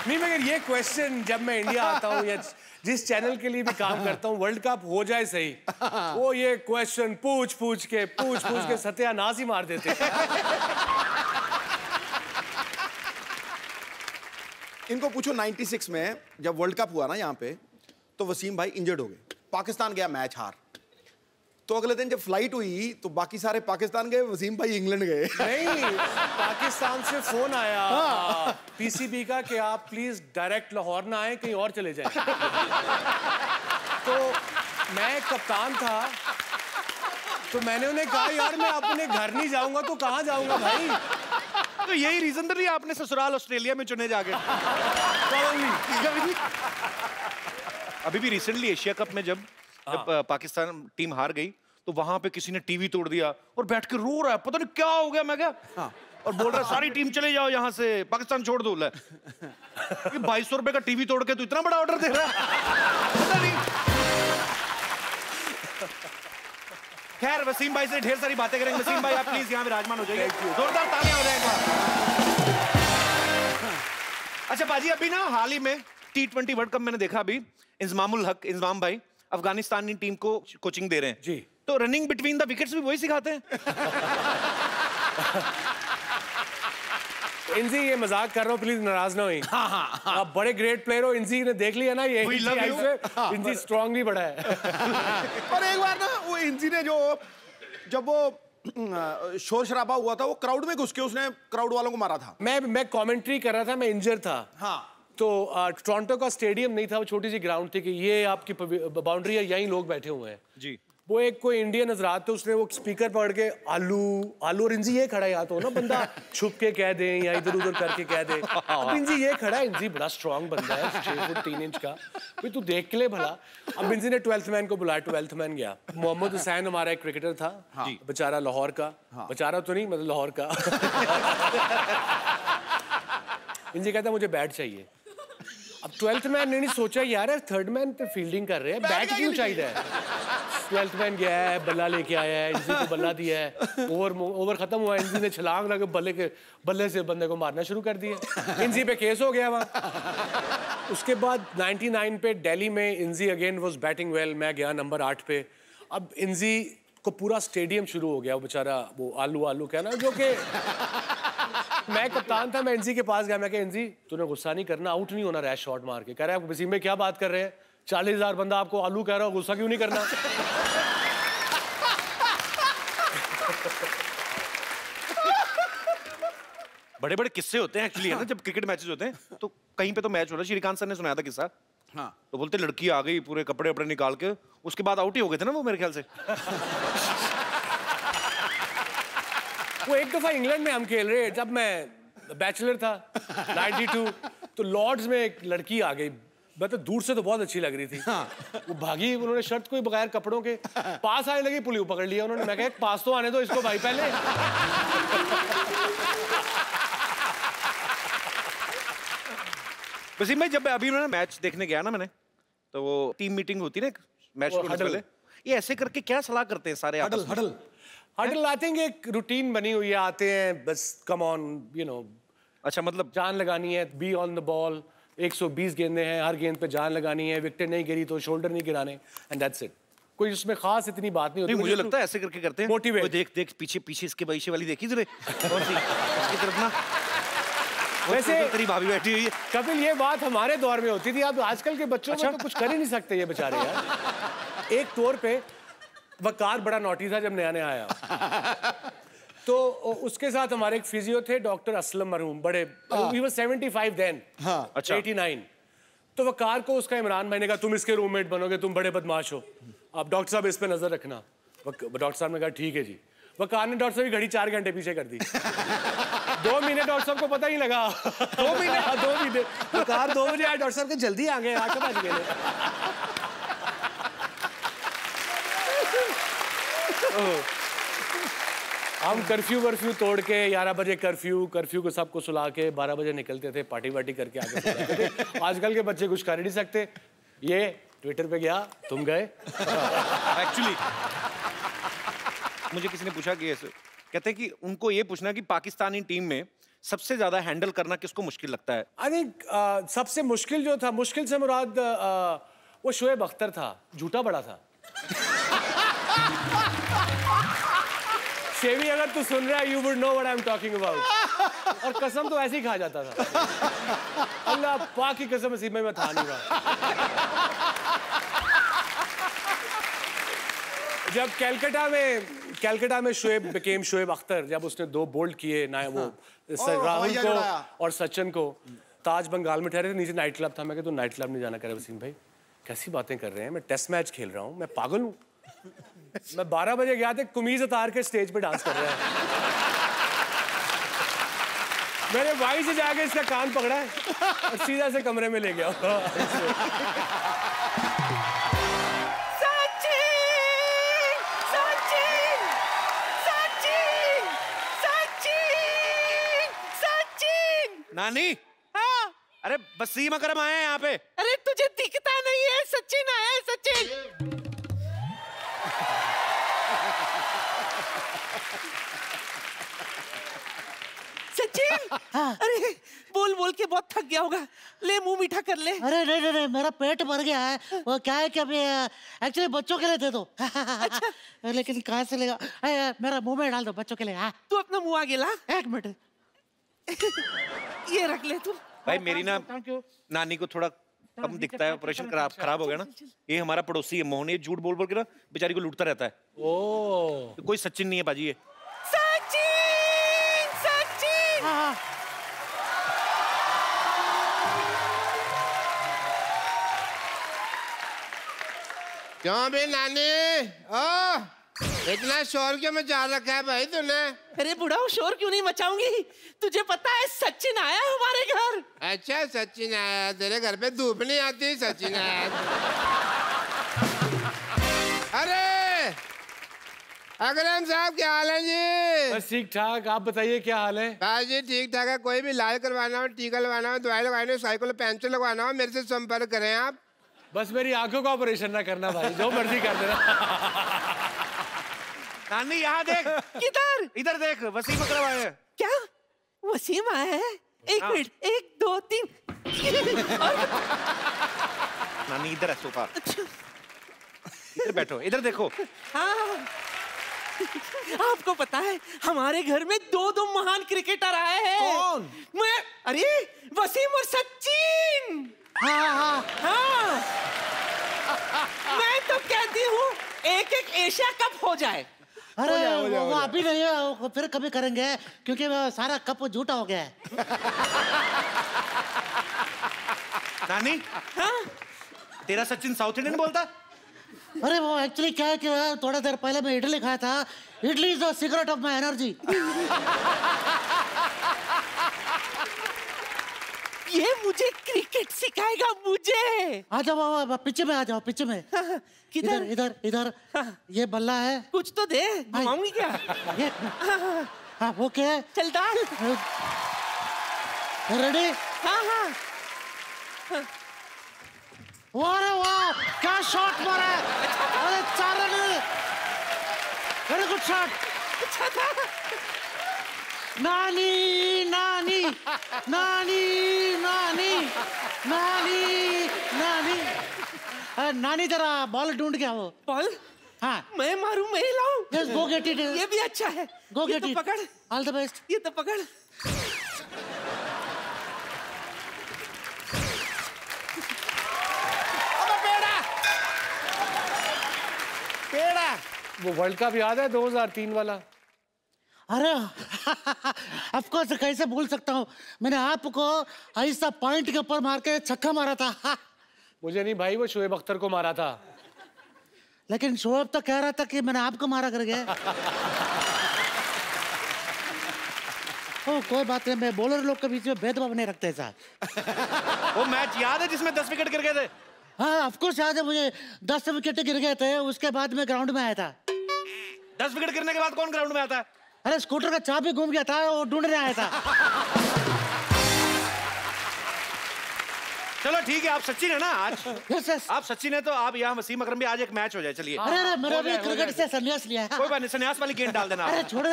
नहीं, मगर ये क्वेश्चन जब मैं इंडिया आता हूँ या जिस चैनल के लिए भी काम करता हूँ, वर्ल्ड कप हो जाए सही, वो ये क्वेश्चन पूछ पूछ के सत्यानाश ही मार देते। इनको पूछो 96 में जब वर्ल्ड कप हुआ ना यहाँ पे, तो वसीम भाई इंजर्ड हो गए, पाकिस्तान गया मैच हार। तो अगले दिन जब फ्लाइट हुई तो बाकी सारे पाकिस्तान गए, वसीम भाई इंग्लैंड गए। नहीं, पाकिस्तान से फोन आया पीसीबी का कि आप प्लीज डायरेक्ट लाहौर ना आए, कहीं और चले जाएं। तो मैं कप्तान था, तो मैंने उन्हें कहा यार मैं अपने घर नहीं जाऊंगा तो कहाँ जाऊंगा भाई। तो यही रीजन तो नहीं आपने ससुराल ऑस्ट्रेलिया में चुने जाके? अभी भी रिसेंटली एशिया कप में जब पाकिस्तान टीम हार गई तो वहां पे किसी ने टीवी तोड़ दिया और बैठ के रो रहा है, पता नहीं क्या हो गया। मैं क्या और बोल रहा है सारी टीम चले जाओ यहाँ से, पाकिस्तान छोड़ दो। 2200 रुपए का टीवी तोड़ के तो इतना बड़ा ऑर्डर दे रहा है, पता नहीं। खैर, वसीम भाई से ढेर सारी बातें करेंगे। वसीम भाई आप प्लीज यहाँ विराजमान हो जाइए, जोरदार तालियां हो जाएगा। अच्छा बाजी, अभी ना हाल ही में T20 वर्ल्ड कप मैंने देखा, अभी इंजमामुल हक इंजमाम भाई अफगानिस्तानी टीम को कोचिंग दे रहे हैं जी। तो रनिंग बिटवीन द विकेट्स भी वही सिखाते हैं? इनजी, ये मजाक कर रहा हूँ, प्लीज नाराज ना हुई। आप बड़े ग्रेट प्लेयर हो, इनजी ने देख लिया ना ये, इनजी स्ट्रांगली बड़ा है। और एक बार ना वो इंजी ने जब वो शोर शराबा हुआ था, वो क्राउड में घुस के उसने क्राउड वालों को मारा था। मैं कमेंट्री कर रहा था, मैं इंजर था। हाँ। तो टोरंटो का स्टेडियम नहीं था, वो छोटी सी ग्राउंड थी कि ये आपकी बाउंड्री है, यहीं लोग बैठे हुए हैं जी। वो एक कोई इंडियन हजरात थे, उसने वो स्पीकर पकड़ के आलू आलू, और इंजी ये खड़ा है, या तो ना बंदा छुप के कह दे या इधर उधर करके कह दे। अब इंजी ये खड़ा है, इंजी बड़ा स्ट्रांग बंदा है, 6 फुट 3 इंच का, भाई तू देख के ले भला। अब इंजी ने 12th मैन को बुलाया, 12th मैन गया। मोहम्मद हुसैन हमारा एक क्रिकेटर था, बेचारा लाहौर का, बेचारा तो नहीं मतलब लाहौर का। इंजी कहता मुझे बैट चाहिए। अब 12th मैन ने नहीं सोचा यार 3rd मैन पे फील्डिंग कर रहे हैं, बैट क्यों चाहिए है। 12th मैन गया है, बल्ला लेके आया है, इंजी को बल्ला दिया है, ओवर खत्म हुआ, इंजी ने छलांग लगा बल्ले से बंदे को मारना शुरू कर दिया, इंजी पे केस हो गया वहाँ। उसके बाद 99 पे दिल्ली में इंजी अगेन वाज बैटिंग वेल, मैं गया नंबर 8 पे। अब इंजी को पूरा स्टेडियम शुरू हो गया, वो बेचारा वो आलू कहना, जो कि मैं कप्तान था, मैं इंजी के पास गया, मैं कहा इंजी तूने गुस्सा नहीं करना, आउट नहीं होना रैश शॉट मार के। कह रहा है वसीम में क्या बात कर रहे हैं, 40,000 बंदा आपको आलू कह रहा हो, गुस्सा क्यों नहीं करना? बड़े बड़े किस्से होते हैं एक्चुअली, है ना, जब क्रिकेट मैचेस होते हैं तो कहीं पे तो मैच हो रहा है, श्रीकांत सर ने सुनाया था किस्सा। हाँ, तो बोलते लड़की आ गई पूरे कपड़े वपड़े निकाल के, उसके बाद आउट ही हो गए थे ना वो मेरे ख्याल से। वो एक दफा इंग्लैंड में हम खेल रहे, जब मैं बैचलर था 92, तो लॉर्ड्स में एक लड़की आ गई, मतलब दूर से तो बहुत अच्छी लग रही थी। हाँ। वो भागी, उन्होंने शर्ट कोई बगैर कपड़ों के पास आने लगी, पुलिस पकड़ लिया उन्होंने। मैं कहा पास तो आने दो इसको भाई पहले। वसीम भाई, जब अभी मैंने मैच देखने गया ना मैंने, तो वो टीम मीटिंग होती है ना मैच को पहले, ये ऐसे करके क्या सलाह करते हैं सारे? हडल आई थिंक एक रूटीन बनी हुई है, आते हैं बस कम ऑन यू नो। अच्छा, मतलब जान लगानी है, बी ऑन द बॉल, 120 गेंदें हैं, हर गेंद पे जान लगानी है, विकेट नहीं गिरी तो शोल्डर नहीं गिराने, एंड दैट्स इट। कोई उसमें खास इतनी बात नहीं होती। मुझे लगता है ऐसे करके करते हैं। मोटिवेट। देख पीछे इसके पीछे वाली देखी तुमने? इसकी तरफ ना वैसे तेरी भाभी बैठी हुई है। कपिल, ये बात हमारे दौर में होती थी, अब आजकल के बच्चों में तो कुछ कर ही नहीं सकते ये बेचारे यार। एक तौर पे वकार बड़ा नोटी था जब नया नया आया, तो उसके साथ हमारे एक फिजियो थे डॉक्टर असलम मरहूम, बड़े ही वाज 75 देन। हाँ, अच्छा 89। तो वकार को उसका इमरान भाई ने कहा तुम इसके रूममेट बनोगे, तुम बड़े बदमाश हो, आप डॉक्टर साहब इस पे नजर रखना। डॉक्टर साहब ने कहा ठीक है जी। वकार ने डॉक्टर साहब की घड़ी 4 घंटे पीछे कर दी। 2 महीने डॉक्टर साहब को पता ही लगा। 2 महीने वकार 2 बजे आए, डॉक्टर साहब के जल्दी आ गए, 8 बज गए। हम कर्फ्यू तोड़ के 11 बजे कर्फ्यू को सबको सुला के 12 बजे निकलते थे, पार्टी वार्टी करके आगे थे। आजकल के बच्चे कुछ कर ही नहीं सकते। ये ट्विटर पे गया, तुम गए। एक्चुअली मुझे किसी ने पूछा कि ऐसे कहते हैं कि उनको ये पूछना कि पाकिस्तानी टीम में सबसे ज्यादा हैंडल करना किसको मुश्किल लगता है? अरे सबसे मुश्किल जो था, मुश्किल से मुराद वो शोएब अख्तर था, झूठा बड़ा था। शेवी, अगर तू सुन रहा है, you would know what I'm talking about। और कसम तो ऐसे ही खा जाता था। अल्लाह पाक की कसम, नसीब में था नहीं रहा। जब कैलकाटा में शोएब अख्तर, जब उसने 2 बोल्ड किए ना, वो राहुल को और सचिन को, ताज बंगाल में ठहरे थे, नीचे नाइट क्लब था। मैं कहता, तू नाइट क्लब नहीं जाना। कह रहे वसीम भाई कैसी बातें कर रहे हैं, मैं टेस्ट मैच खेल रहा हूँ, मैं पागल हूँ। मैं 12 बजे गया था, कमीज उतार के स्टेज पे डांस कर रहा है। मैंने वहीं से जाके इसका कान पकड़ा है और सीधा से कमरे में ले गया। नानी, हाँ? अरे वसीम अकरम आए हैं यहाँ पे। अरे तुझे दिखता नहीं है, सचिन आया है, सचिन। सचिन, अरे बोल बोल के बहुत थक गया होगा, ले मुंह मीठा कर ले। अरे नहीं, मेरा पेट भर गया है। वो क्या है कि अभी एक्चुअली बच्चों के लिए दे दो। अच्छा। लेकिन कहाँ से लेगा? मेरा मुंह में डाल दो बच्चों के लिए। हाँ, तू अपना मुंह आगे ला। 1 मिनट। ये रख ले तू। भाई मेरी ना नानी को थोड़ा कम दिखता है, ऑपरेशन खराब हो गया ना। ये हमारा पड़ोसी है मोहन, ये झूठ बोल बोल के ना बेचारी को लूटता रहता है। ओह, कोई सचिन नहीं है बाजी ये। सचिन। हाँ। क्यों भी नानी, इतना शोर क्यों मचा रखा है भाई तूने? अरे बुढ़ा, शोर क्यों नहीं मचाऊंगी? तुझे पता है सचिन आया है हमारे घर। अच्छा, सचिन आया तेरे घर पे? धूप नहीं आती, सचिन आया। अरे अकरम साहब, क्या हाल है जी? बस ठीक ठाक, आप बताइए क्या हाल है? हाँ जी, ठीक ठाक है। कोई भी इलाज करवाना हो, टीका लगवाना हो, दवाई लगवानी हो, साइकिल पंचर लगवाना हो, मेरे से संपर्क करें आप। बस मेरी आंखों का ऑपरेशन ना करना भाई, जो मर्जी कर देना। नानी यहाँ देख। किधर? इधर देख, वसीम अकरम आए हैं। क्या वसीम आया है? एक मिनट, 1 2 3। नानी इधर है सोफा। इधर बैठो, इधर देखो। हाँ, आपको पता है हमारे घर में 2 महान क्रिकेटर आए हैं। कौन? मैं, अरे वसीम और सचिन। हाँ। मैं तो कहती हूँ एक एशिया कप हो जाए। अरे वो अभी नहीं है, वो फिर कभी करेंगे क्योंकि वो सारा कप झूठा हो गया है। नानी, हाँ? तेरा सचिन साउथ इंडियन बोलता? अरे वो एक्चुअली क्या है कि थोड़ा देर पहले मैं इडली खाया था। Idli is the secret of my energy. ये मुझे क्रिकेट सिखाएगा मुझे। आ जाओ पीछे में, आ जाओ पीछे में। किधर? इधर इधर। ये बल्ला है, कुछ तो दे, घुमाऊंगी क्या? ये हाँ वो क्या है? चल डाल। रेडी? हाँ हाँ। वाह वाह, क्या शॉट मारा है! अरे 4 रन, वेरी गुड शॉट। अच्छा था। नानी नानी नानी नानी नानी नानी नानी जरा बॉल ढूंढ गया वो। बॉल? हाँ। मैं मारूं, मैं लाऊं? Yes, go get it. ये भी अच्छा है। Go get it. पकड़। All the best. ये तो पकड़। पेड़ा। वो वर्ल्ड कप याद है 2003 वाला? अरे ऑफ कोर्स, कैसे भूल सकता हूँ। मैंने आपको ऐसा पॉइंट के ऊपर मार के छक्का मारा था। मुझे नहीं भाई, वो शोएब अख्तर को मारा था। लेकिन शोएब तो कह रहा था कि मैंने आपको मारा करके। ओ कोई बात नहीं, मैं बॉलर लोग के बीच में भेदभाव नहीं रखते साहब। वो मैच याद है जिसमें 10 विकेट गिर गए थे? हाँ ऑफ कोर्स याद है मुझे। 10 विकेट गिर गए थे, उसके बाद मैं ग्राउंड में आया था। 10 विकेट गिरने के बाद कौन ग्राउंड में आता है? अरे स्कूटर का चाबी घूम गया था, वो ढूंढने आया था। चलो ठीक है, आप सचिन है ना आज? Yes yes. आप सचिन है तो आप यहाँ वसीम अकरम भी, आज एक मैच हो जाए। चलिए। अरे मेरा भी क्रिकेट से संन्यास लिया है। कोई बात नहीं, संन्यास वाली गेंद डाल देना। अरे छोड़ दे,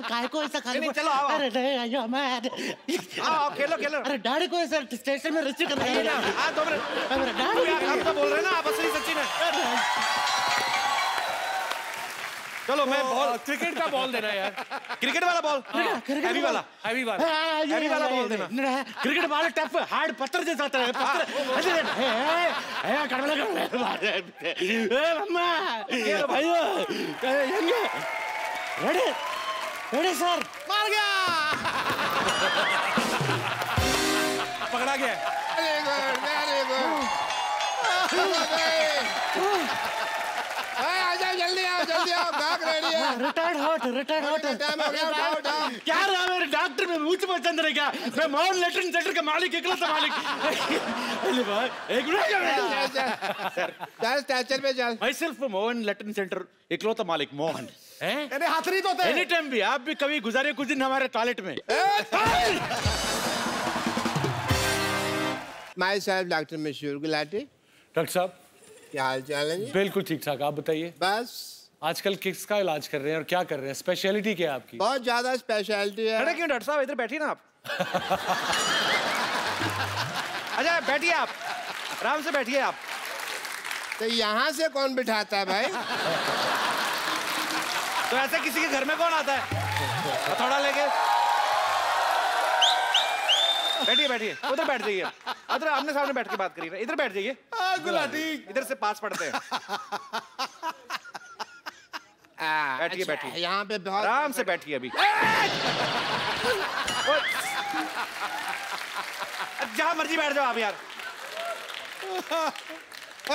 काय को ऐसा खाने। चलो आओ। अरे नहीं आइयो मैं। आओ खेलो खेलो। अरे डैडी को ऐसा स्टेशन में रिसीव करना है। 2 मिनट। अरे डैडी, आप तो बोल रहे हैं ना आप असली सचिन है। चलो मैं बॉल, क्रिकेट का बॉल देना यार। क्रिकेट वाला बॉल, हैवी वाला, हैवी वाला, हैवी वाला बॉल देना। क्रिकेट बॉल टफ हार्ड पत्थर जैसा होता है। Ready ready sir. मार गया। पकड़ा गया। Very good, very good. जल्दी आओ, गाग रेडी है। रिटायर्ड हॉट टाइम हो गया, उठाओ उठाओ। क्या रहा मेरे डॉक्टर में मुझ पसंद रहे क्या? मैं मोहन लेटरिन सेंटर का मालिक, इकलौता मालिक। एक मिनट, चल स्ट्रेचर पे चल। मैं सिर्फ मोहन लेटरिन सेंटर इकलौता मालिक मोहन। अरे हाथ नहीं धोते? एनी टाइम भी, आप भी कभी गुजारे कुछ दिन हमारे टॉयलेट में। माय सेल्फ डॉक्टर मशहूर गुलाटी। डॉक्टर साहब क्या हाल चाल है? बिल्कुल ठीक ठाक, आप बताइए। बस आजकल किसका इलाज कर रहे हैं और क्या कर रहे हैं? स्पेशलिटी क्या है आपकी? बहुत ज्यादा स्पेशलिटी है। खड़े क्यों डॉक्टर साहब, इधर बैठिए ना आप। अच्छा बैठिए आप, आराम से बैठिए आप। तो यहाँ से कौन बिठाता है भाई? तो ऐसे किसी के घर में कौन आता है हथौड़ा लेके? बैठिए बैठिए, उधर बैठ जाइए। उधर आमने सामने बैठ के बात करिए। इधर बैठ जाइए। गुलाटी इधर से पास पढ़ते हैं। बैठिए बैठिए, यहाँ पे बहुत आराम से बैठिए। अभी जहाँ मर्जी बैठ जाओ आप यार।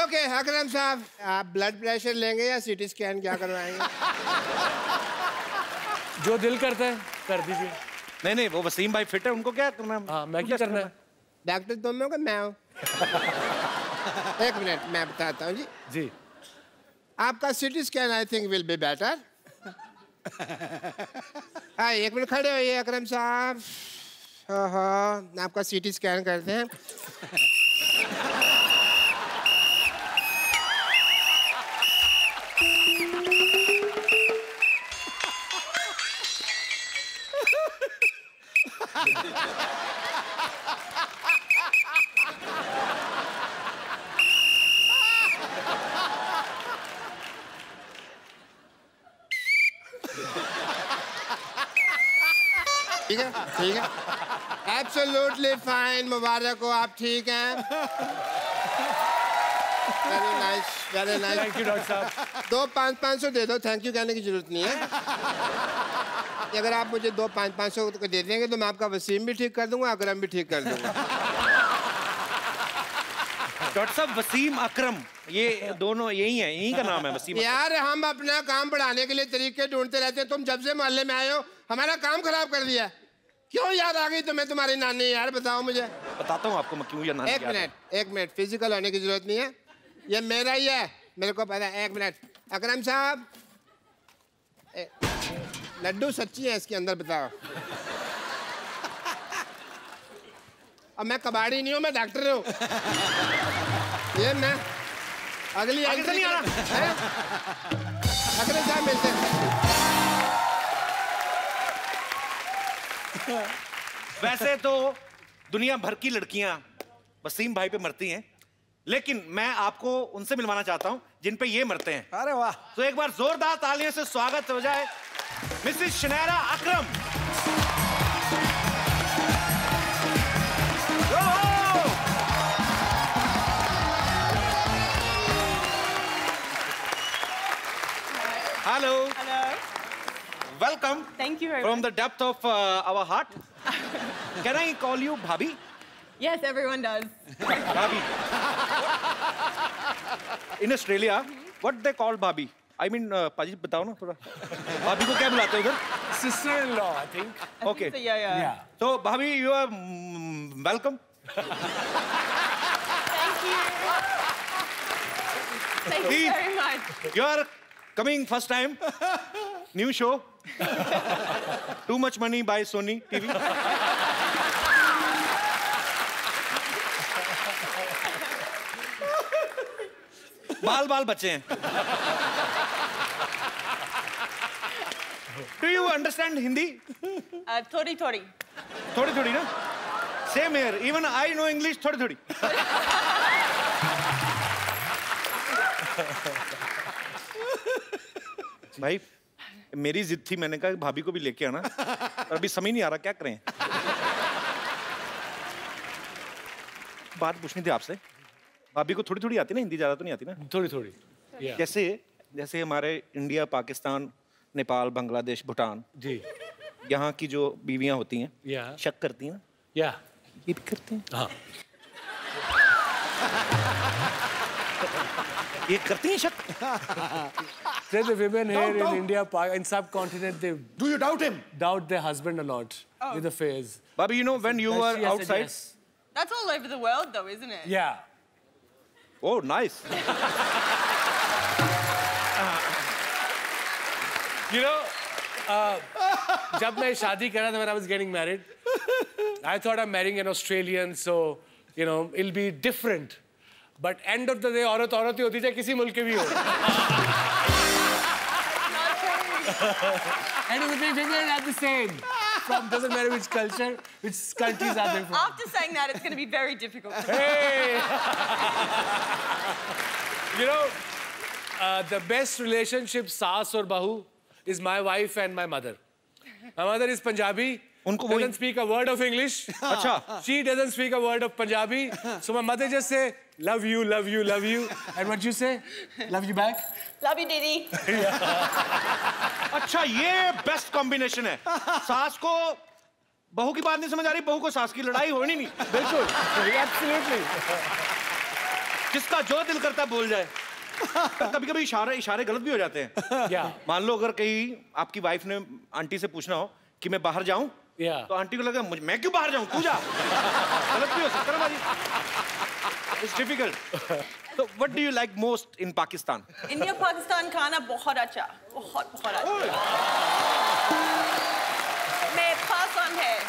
ओके अकरम साहब, आप ब्लड प्रेशर लेंगे या सीटी स्कैन क्या करवाएंगे? जो दिल करता है कर दीजिए। नहीं नहीं, वो वसीम भाई फिट है, उनको क्या करना है? हाँ मैं क्या करना है? डॉक्टर तुम हो कि मैं हूँ? एक मिनट मैं बताता हूँ जी। जी आपका CT scan I think will be better. हाँ एक मिनट खड़े होइए अकरम साहब। हाँ आपका सीटी स्कैन करते हैं। ठीक है, ठीक है, एब्सोल्युटली फाइन, मुबारक हो, आप ठीक हैं। Very nice, very nice. Thank you doctor साहब। 2 500 दे दो, थैंक यू कहने की जरूरत नहीं है। अगर आप मुझे 2 500 को दे देंगे तो मैं आपका वसीम भी ठीक कर दूंगा, अकरम भी ठीक कर दूंगा। डॉक्टर साहब वसीम अकरम ये दोनों यही हैं, यही का नाम है वसीम। यार हम अपना काम बढ़ाने के लिए तरीके ढूंढते रहते हैं, तुम जब से मोहल्ले में आए हो हमारा काम खराब कर दिया। क्यों याद आ गई तुम्हें तुम्हारी नानी? यार बताओ मुझे। बताता हूँ आपको मैं क्यों याद नानी। एक मिनट, फिजिकल होने की जरूरत नहीं है, ये मेरा ही है, मेरे को पता है। 1 मिनट, अकरम साहब, लड्डू सच्ची है इसके अंदर, बताओ। अब मैं कबाड़ी नहीं हूँ, मैं डॉक्टर हूँ। ये मैं अगली एंट्री अकरम साहब मिलते हैं। वैसे तो दुनिया भर की लड़कियां वसीम भाई पे मरती हैं, लेकिन मैं आपको उनसे मिलवाना चाहता हूं जिन पे ये मरते हैं। अरे वाह। तो एक बार जोरदार तालियों से स्वागत हो जाए Mrs शनैरा Akram. Hello. Hello. Welcome. Thank you very From much. the depth of our heart. Can I call you Bhabhi? Yes, everyone does. Bhabhi. In Australia, what they call Bhabhi? I mean, पाजी बताओ ना थोड़ा। भाभी को क्या बुलाते हैं उधर? Sister-in-law, I think. Okay. So, yeah. So Bhabhi, you are welcome. Thank you. Thank you very much. You are coming first time. New show. Too much money by Sony TV. बाल बचे हैं। Do you understand Hindi? Thodi. थोड़ी ना? Same here. Even I know English थोड़ी। भाई मेरी जिद थी, मैंने कहा भाभी को भी लेके आना, और अभी समझ नहीं आ रहा क्या करें। बात पूछनी थी आपसे, भाभी को थोड़ी आती ना हिंदी, ज्यादा तो नहीं आती ना? थोड़ी। जैसे हमारे इंडिया, पाकिस्तान, नेपाल, बांग्लादेश, भूटान जी, यहाँ की जो बीवियां होती हैं शक करती हैं ना? ये भी करते हैं। हाँ। ये करती हैं शक? The women here in India, in subcontinent, they do you doubt him? Doubt their husband a lot with affairs. Bobby, you know when you were outside? Yes. That's all over the world, though, isn't it? Yeah. Oh, nice. You know, जब मैं शादी करा था, when I was getting married, I thought I'm marrying an Australian, so you know it'll be different. But end of the day, औरत ही होती है, किसी मुल्क की भी हो. And the women are the same. Doesn't matter which culture, which countries are they from. After saying that, it's going to be very difficult. Hey! You know, the best relationship, saas or bahu, is my wife and my mother. My mother is Punjabi. Doesn't speak a word of English. Achha. She doesn't speak a word of Punjabi. So my mother just say, love you, love you, love you. And what you say? Love you back? Love you, Didi. अच्छा, ये best combination है। सास को बहू की बात नहीं समझ आ रही, बहू को सास की लड़ाई होनी नहीं। बिल्कुल, absolutely. जिसका जो दिल करता बोल जाए। कभी-कभी इशारे गलत भी हो जाते हैं। मान लो अगर कहीं आपकी वाइफ ने आंटी से पूछना हो कि मैं बाहर जाऊं, तो आंटी को लगा मैं क्यों बाहर जाऊं, तू जा। गलत भी हो सकता है ना बाजी। It's difficult. So what do you like most in Pakistan? India, Pakistan खाना बहुत अच्छा, बहुत अच्छा। मैं पसंद है।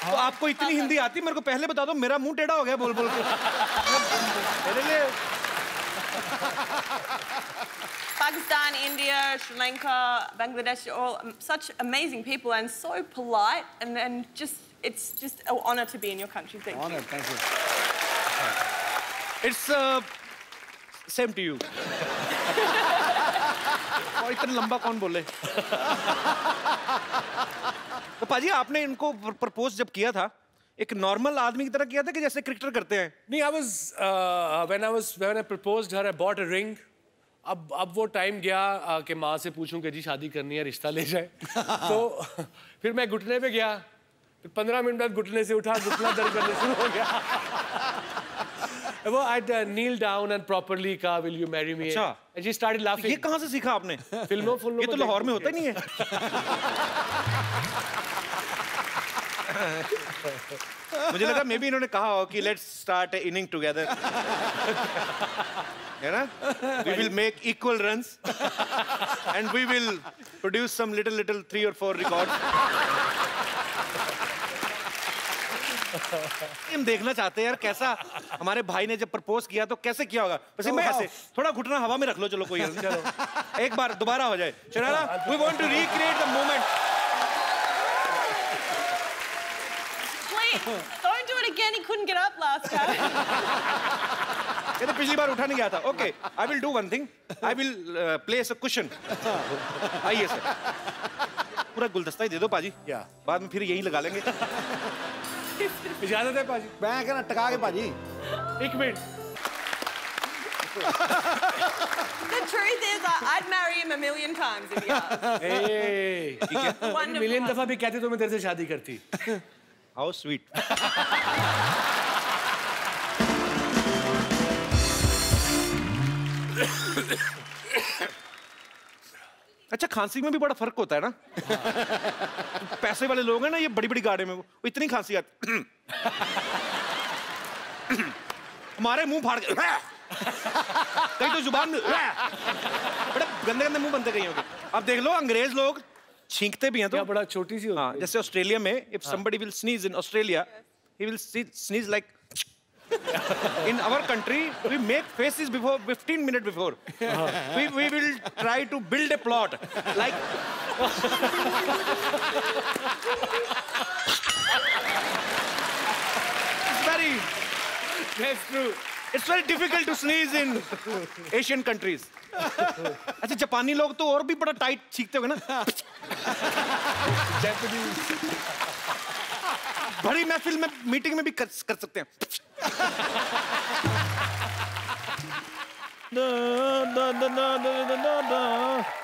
तो आपको इतनी हिंदी आती, मेरे को पहले बता दो, मेरा मुंह टेढ़ा हो गया बोल के। मेरे लिए Pakistan, India, Sri Lanka, Bangladesh, all such amazing people and so polite and just It's just an honor to be in your country. Thank you. Honor, thank you. It's same to you. और इतना लंबा कौन बोले? तो पाजी आपने इनको propose जब किया था एक नॉर्मल आदमी की तरह किया था कि जैसे क्रिकेटर करते हैं? नहीं, when I proposed her, I bought a ring. अब वो टाइम गया कि माँ से पूछूं कि जी शादी करनी है, रिश्ता ले जाए। तो फिर मैं घुटने पे गया, फिर 15 मिनट बाद घुटने से उठा, घुटना दर्द करने शुरू हो गया। वो I'd kneel down and properly कहा will you marry me? अच्छा। And she started laughing. ये कहाँ से सीखा आपने? फिल्मों ये तो लाहौर में होता ही नहीं है। मुझे लगा मे बी इन्होंने कहा हो कि let's start an inning together. है ना? We will make equal runs and we will produce some little 3 or 4 records. हम देखना चाहते हैं यार कैसा हमारे भाई ने जब प्रपोज किया तो कैसे किया होगा। बस मैं ऐसे थोड़ा घुटना हवा में रख लो, चलो कोई चलो एक बार दोबारा हो जाए। Sharara, we want to recreate the moment. Wait, don't do it again. He couldn't get up last time. ये तो पिछली बार उठा नहीं गया था। Okay, I will do one thing. I will place a cushion. आइए सर, पूरा गुलदस्ता ही दे दो पाजी। बाद में फिर यहीं लगा लेंगे। इजाजत है पाजी? मैं कहना टका के पाजी। एक minute. The truth is, I'd marry him a million times if he asked. Hey, ठीक है। मिलियन दफा भी कहती तो मैं तेरे से शादी करती। How sweet. अच्छा, खांसी में भी बड़ा फर्क होता है ना? पैसे वाले लोग हैं ना, ये बड़ी बड़ी गाड़ी में वो इतनी खांसी आती, हमारे मुंह फाड़ के कहीं तो जुबान में बड़े गंदे गंदे मुंह बनते कहीं होंगे। अब देख लो अंग्रेज लोग छींकते भी हैं तो बड़ा छोटी सी। हाँ, जैसे ऑस्ट्रेलिया में if somebody will sneeze in Australia, he will sneeze like. In our country, we make faces before 15 minutes before. We will try to build a plot like. That's true. It's very difficult to sneeze in Asian countries. अच्छा, जापानी लोग तो और भी बड़ा tight छींकते होंगे ना? बड़ी महफिल में मीटिंग में भी कर सकते हैं।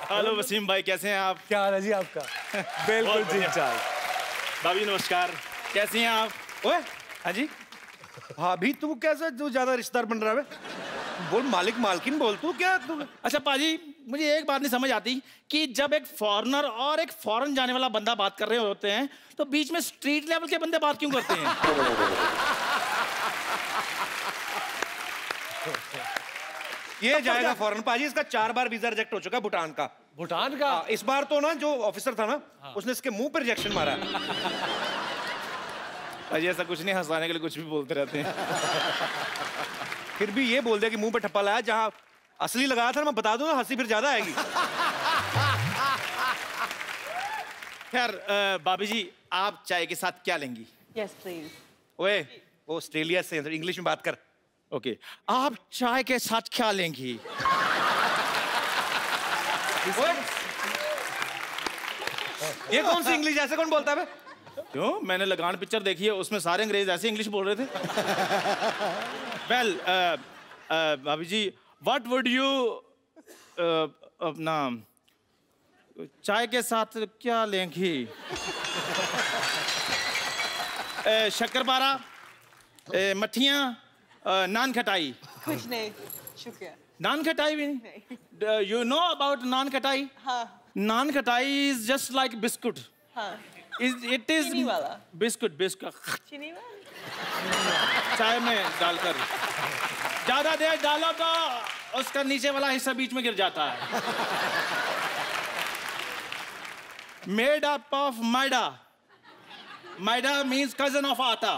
हेलो वसीम भाई, कैसे हैं आप? क्या हाल है जी आपका? बिल्कुल ठीक ठाक। भाभी नमस्कार, कैसी हैं आप? ओए, हाँ जी। भाभी तू कैसे तू ज्यादा रिश्तेदार बन रहा है? बोल मालिक मालकिन बोल तू क्या तू? अच्छा पाजी, मुझे एक बात नहीं समझ आती कि जब एक फॉरेनर और एक फॉरेन जाने वाला बंदा बात कर रहे होते हैं तो बीच में स्ट्रीट लेवल के बंदे बात क्यों करते हैं? ये जाएगा फॉरेन पाजी, इसका 4 बार वीजा रिजेक्ट हो चुका है भूटान का। भूटान का? इस बार तो ना जो ऑफिसर था ना, उसने इसके मुंह पर रिजेक्शन मारा। पाजी ऐसा कुछ नहीं, हंसाने के लिए कुछ भी बोलते रहते हैं। फिर भी ये बोल दिया कि मुंह पे ठप्पा लाया, जहां असली लगाया था ना, मैं बता दूं ना, हंसी फिर ज्यादा आएगी। खैर भाभी जी, आप चाय के साथ क्या लेंगी? Yes, please. ओए, वो ऑस्ट्रेलिया से इंग्लिश में बात कर। ओके, आप चाय के साथ क्या लेंगी? ये कौन सी इंग्लिश, ऐसे कौन बोलता है? क्यों, मैंने लगान पिक्चर देखी है, उसमें सारे अंग्रेज ऐसे इंग्लिश बोल रहे थे। वेल भाभी जी, व्हाट वुड यू अपना चाय के साथ क्या लेंगी? शक्करपारा, मठियाँ, नान खटाई। कुछ नहीं, शुक्रिया। नान खटाई भी नहीं? You know about नान खटाई? हाँ। नान खटाई is just like biscuit. हाँ। It is चीनी वाला। बिस्कुट चीनी वाला। चाय में डालकर ज्यादा देर डालो तो उसका नीचे वाला हिस्सा बीच में गिर जाता है। Made up of maida. Maida means cousin of atta.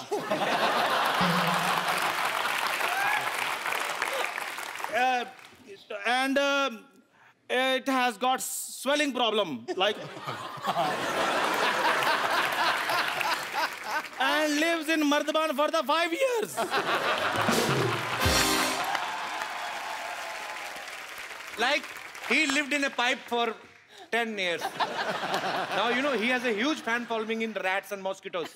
And it has got swelling problem, like and lives in Mardban for the 5 years. Like he lived in a pipe for 10 years. Now you know he has a huge fan following in rats and mosquitoes.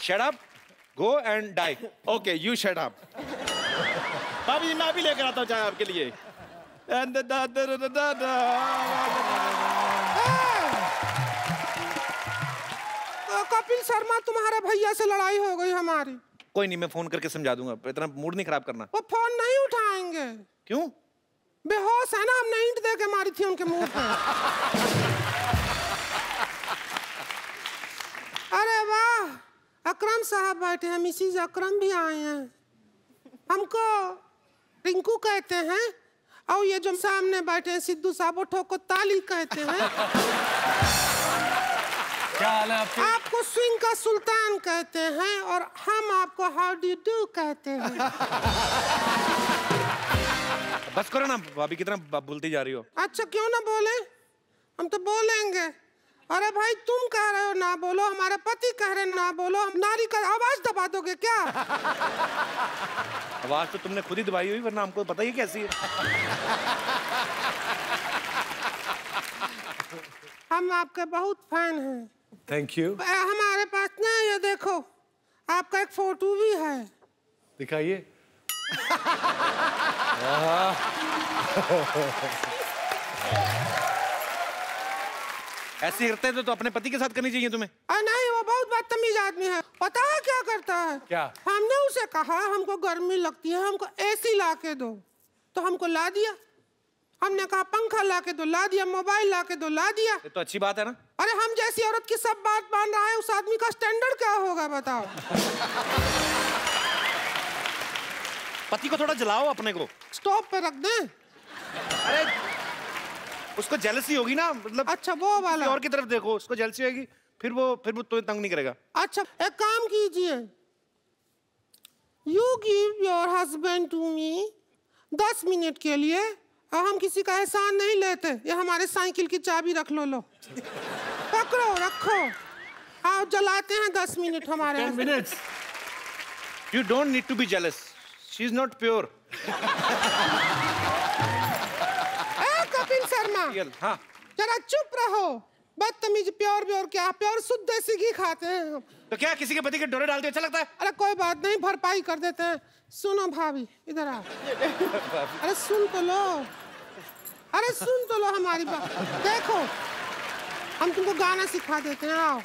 Shut up, go and die. Okay, you shut up. भाभी जी मैं अभी लेकर आता हूँ चाय आपके लिए. कपिल शर्मा तुम्हारे भैया से लड़ाई हो गई हमारी. कोई नहीं, मैं फोन करके समझा दूंगा. इतना मूड नहीं खराब करना. वो फोन नहीं उठाएंगे. क्यों? बेहोश है ना, हमने ईंट दे के मारी थी उनके मुंह पे. अरे वाह, अकरम साहब बैठे हैं, मिसिज अकरम भी आए हैं. हमको रिंकू कहते हैं और ये जो सामने बैठे हैं सिद्धू साहब वो ठोको ताली कहते हैं. क्या हाल है आपके? आपको स्विंग का सुल्तान कहते हैं और हम आपको हाउ डू डू कहते हैं. बस करो ना भाभी, कितना बोलती जा रही हो. अच्छा क्यों ना बोले, हम तो बोलेंगे. अरे भाई तुम कह रहे हो ना बोलो, हमारे पति कह रहे ना बोलो, हम नारी का आवाज दबा दोगे क्या? आवाज तो तुमने खुद ही दबाई हुई, वरना हमको पता ही कैसी है. हम आपके बहुत फैन हैं. Thank you. हमारे पास ना ये देखो आपका एक फोटो भी है. दिखाइए. ऐसे करते हैं तो अपने पति के साथ करनी चाहिए तुम्हें. नहीं, वो बहुत बदतमीज आदमी है. पता है क्या करता है? क्या? हमने उसे कहा हमको गर्मी लगती है, हमको एसी ला के दो, तो हमको ला दिया. हमने कहा पंखा ला के दो, ला दिया. मोबाइल ला के दो, ला दिया. ये तो अच्छी बात है ना. अरे हम जैसी औरत की सब बात मान रहा है, उस आदमी का स्टैंडर्ड क्या होगा बताओ. पति को थोड़ा जलाओ अपने को. स्टॉप पे रख दे. अरे उसको जेलसी होगी ना, मतलब. अच्छा वो वाला. और की तरफ देखो, उसको जेलसी होगी, फिर वो तुम्हें तंग नहीं करेगा. अच्छा एक काम कीजिए, you give your husband to me 10 minute के लिए. और हम किसी का एहसान नहीं लेते. ये हमारे साइकिल की चाबी रख लो. लो पकड़ो, रखो. आओ जलाते हैं 10 मिनट हमारे. 10 minutes. You don't need to be jealous. She is not pure. Kapil Sharma, हाँ. जरा चुप रहो. बदतमीज. प्योर प्योर क्या, प्योर शुद्ध देसी घी खाते हैं हम. तो क्या किसी के पति के डोरे डालते अच्छा लगता है? अरे कोई बात नहीं, भरपाई कर देते हैं. सुनो भाभी, इधर आओ. अरे सुन तो लो, अरे सुन तो लो हमारी बात. देखो हम तुमको गाना सिखा देते हैं. आओ.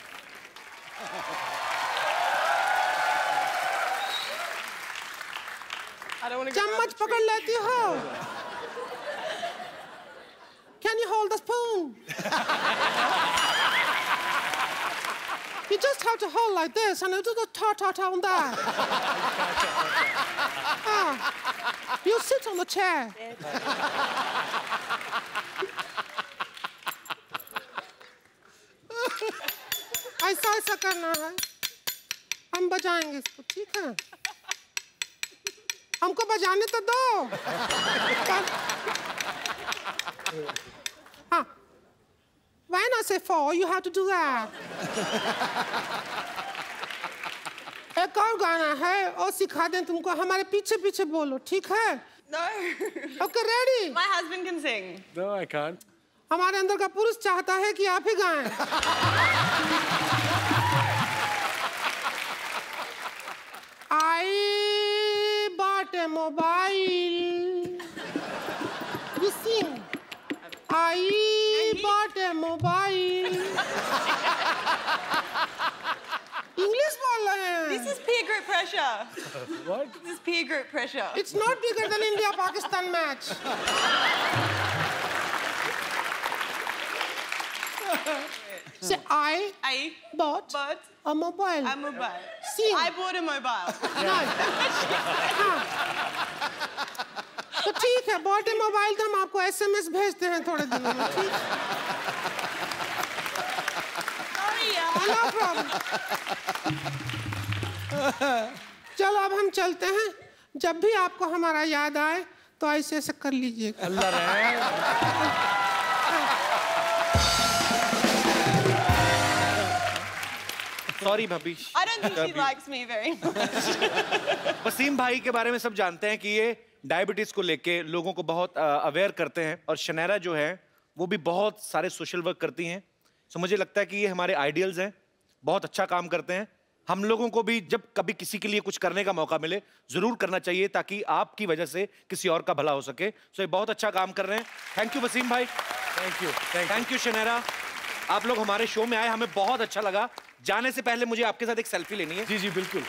चम्मच पकड़ लेती हो? Can you hold the spoon? You just have to hold like this and do the ta-ta-ta on that. You sit on the chair. ऐसा ऐसा करना है. हम बजाएंगे इसको, ठीक है? हमको बजाने तो दो. हाँ. When I say 4, you have to do that. एक और गाना है और सिखा दें तुमको. हमारे पीछे पीछे बोलो, ठीक है? No. Okay, ready? My husband can sing. No, I can't. हमारे अंदर का पुरुष चाहता है कि आप ही गाएं. I bought a mobile. You sing. I bought a mobile. English बोल रहे हैं. This is peer group pressure. What? This is peer group pressure. It's not bigger than India-Pakistan match. Say I bought a mobile. A mobile. Sing. I bought a mobile. No. हाँ. तो ठीक है, bot ए mobile तो हम आपको SMS भेजते हैं थोड़े दिनों में. ठीक. No problem. चलो अब हम चलते हैं. जब भी आपको हमारा याद आए तो ऐसे ऐसे कर लीजिएगा. अल्लाह रहे. सॉरी भाभी। I don't think she likes me very much. Wasim भाई के बारे में सब जानते हैं कि ये डायबिटीज को लेके लोगों को बहुत अवेयर करते हैं, और शनैरा जो है वो भी बहुत सारे सोशल वर्क करती हैं। सो मुझे लगता है कि ये हमारे आइडियल्स हैं, बहुत अच्छा काम करते हैं। हम लोगों को भी जब कभी किसी के लिए कुछ करने का मौका मिले जरूर करना चाहिए, ताकि आपकी वजह से किसी और का भला हो सके। सो ये बहुत अच्छा काम कर रहे हैं। थैंक यू वसीम भाई। Thank you Shanaira. आप लोग हमारे शो में आए, हमें बहुत अच्छा लगा। जाने से पहले मुझे आपके साथ एक सेल्फी लेनी है। जी जी बिल्कुल।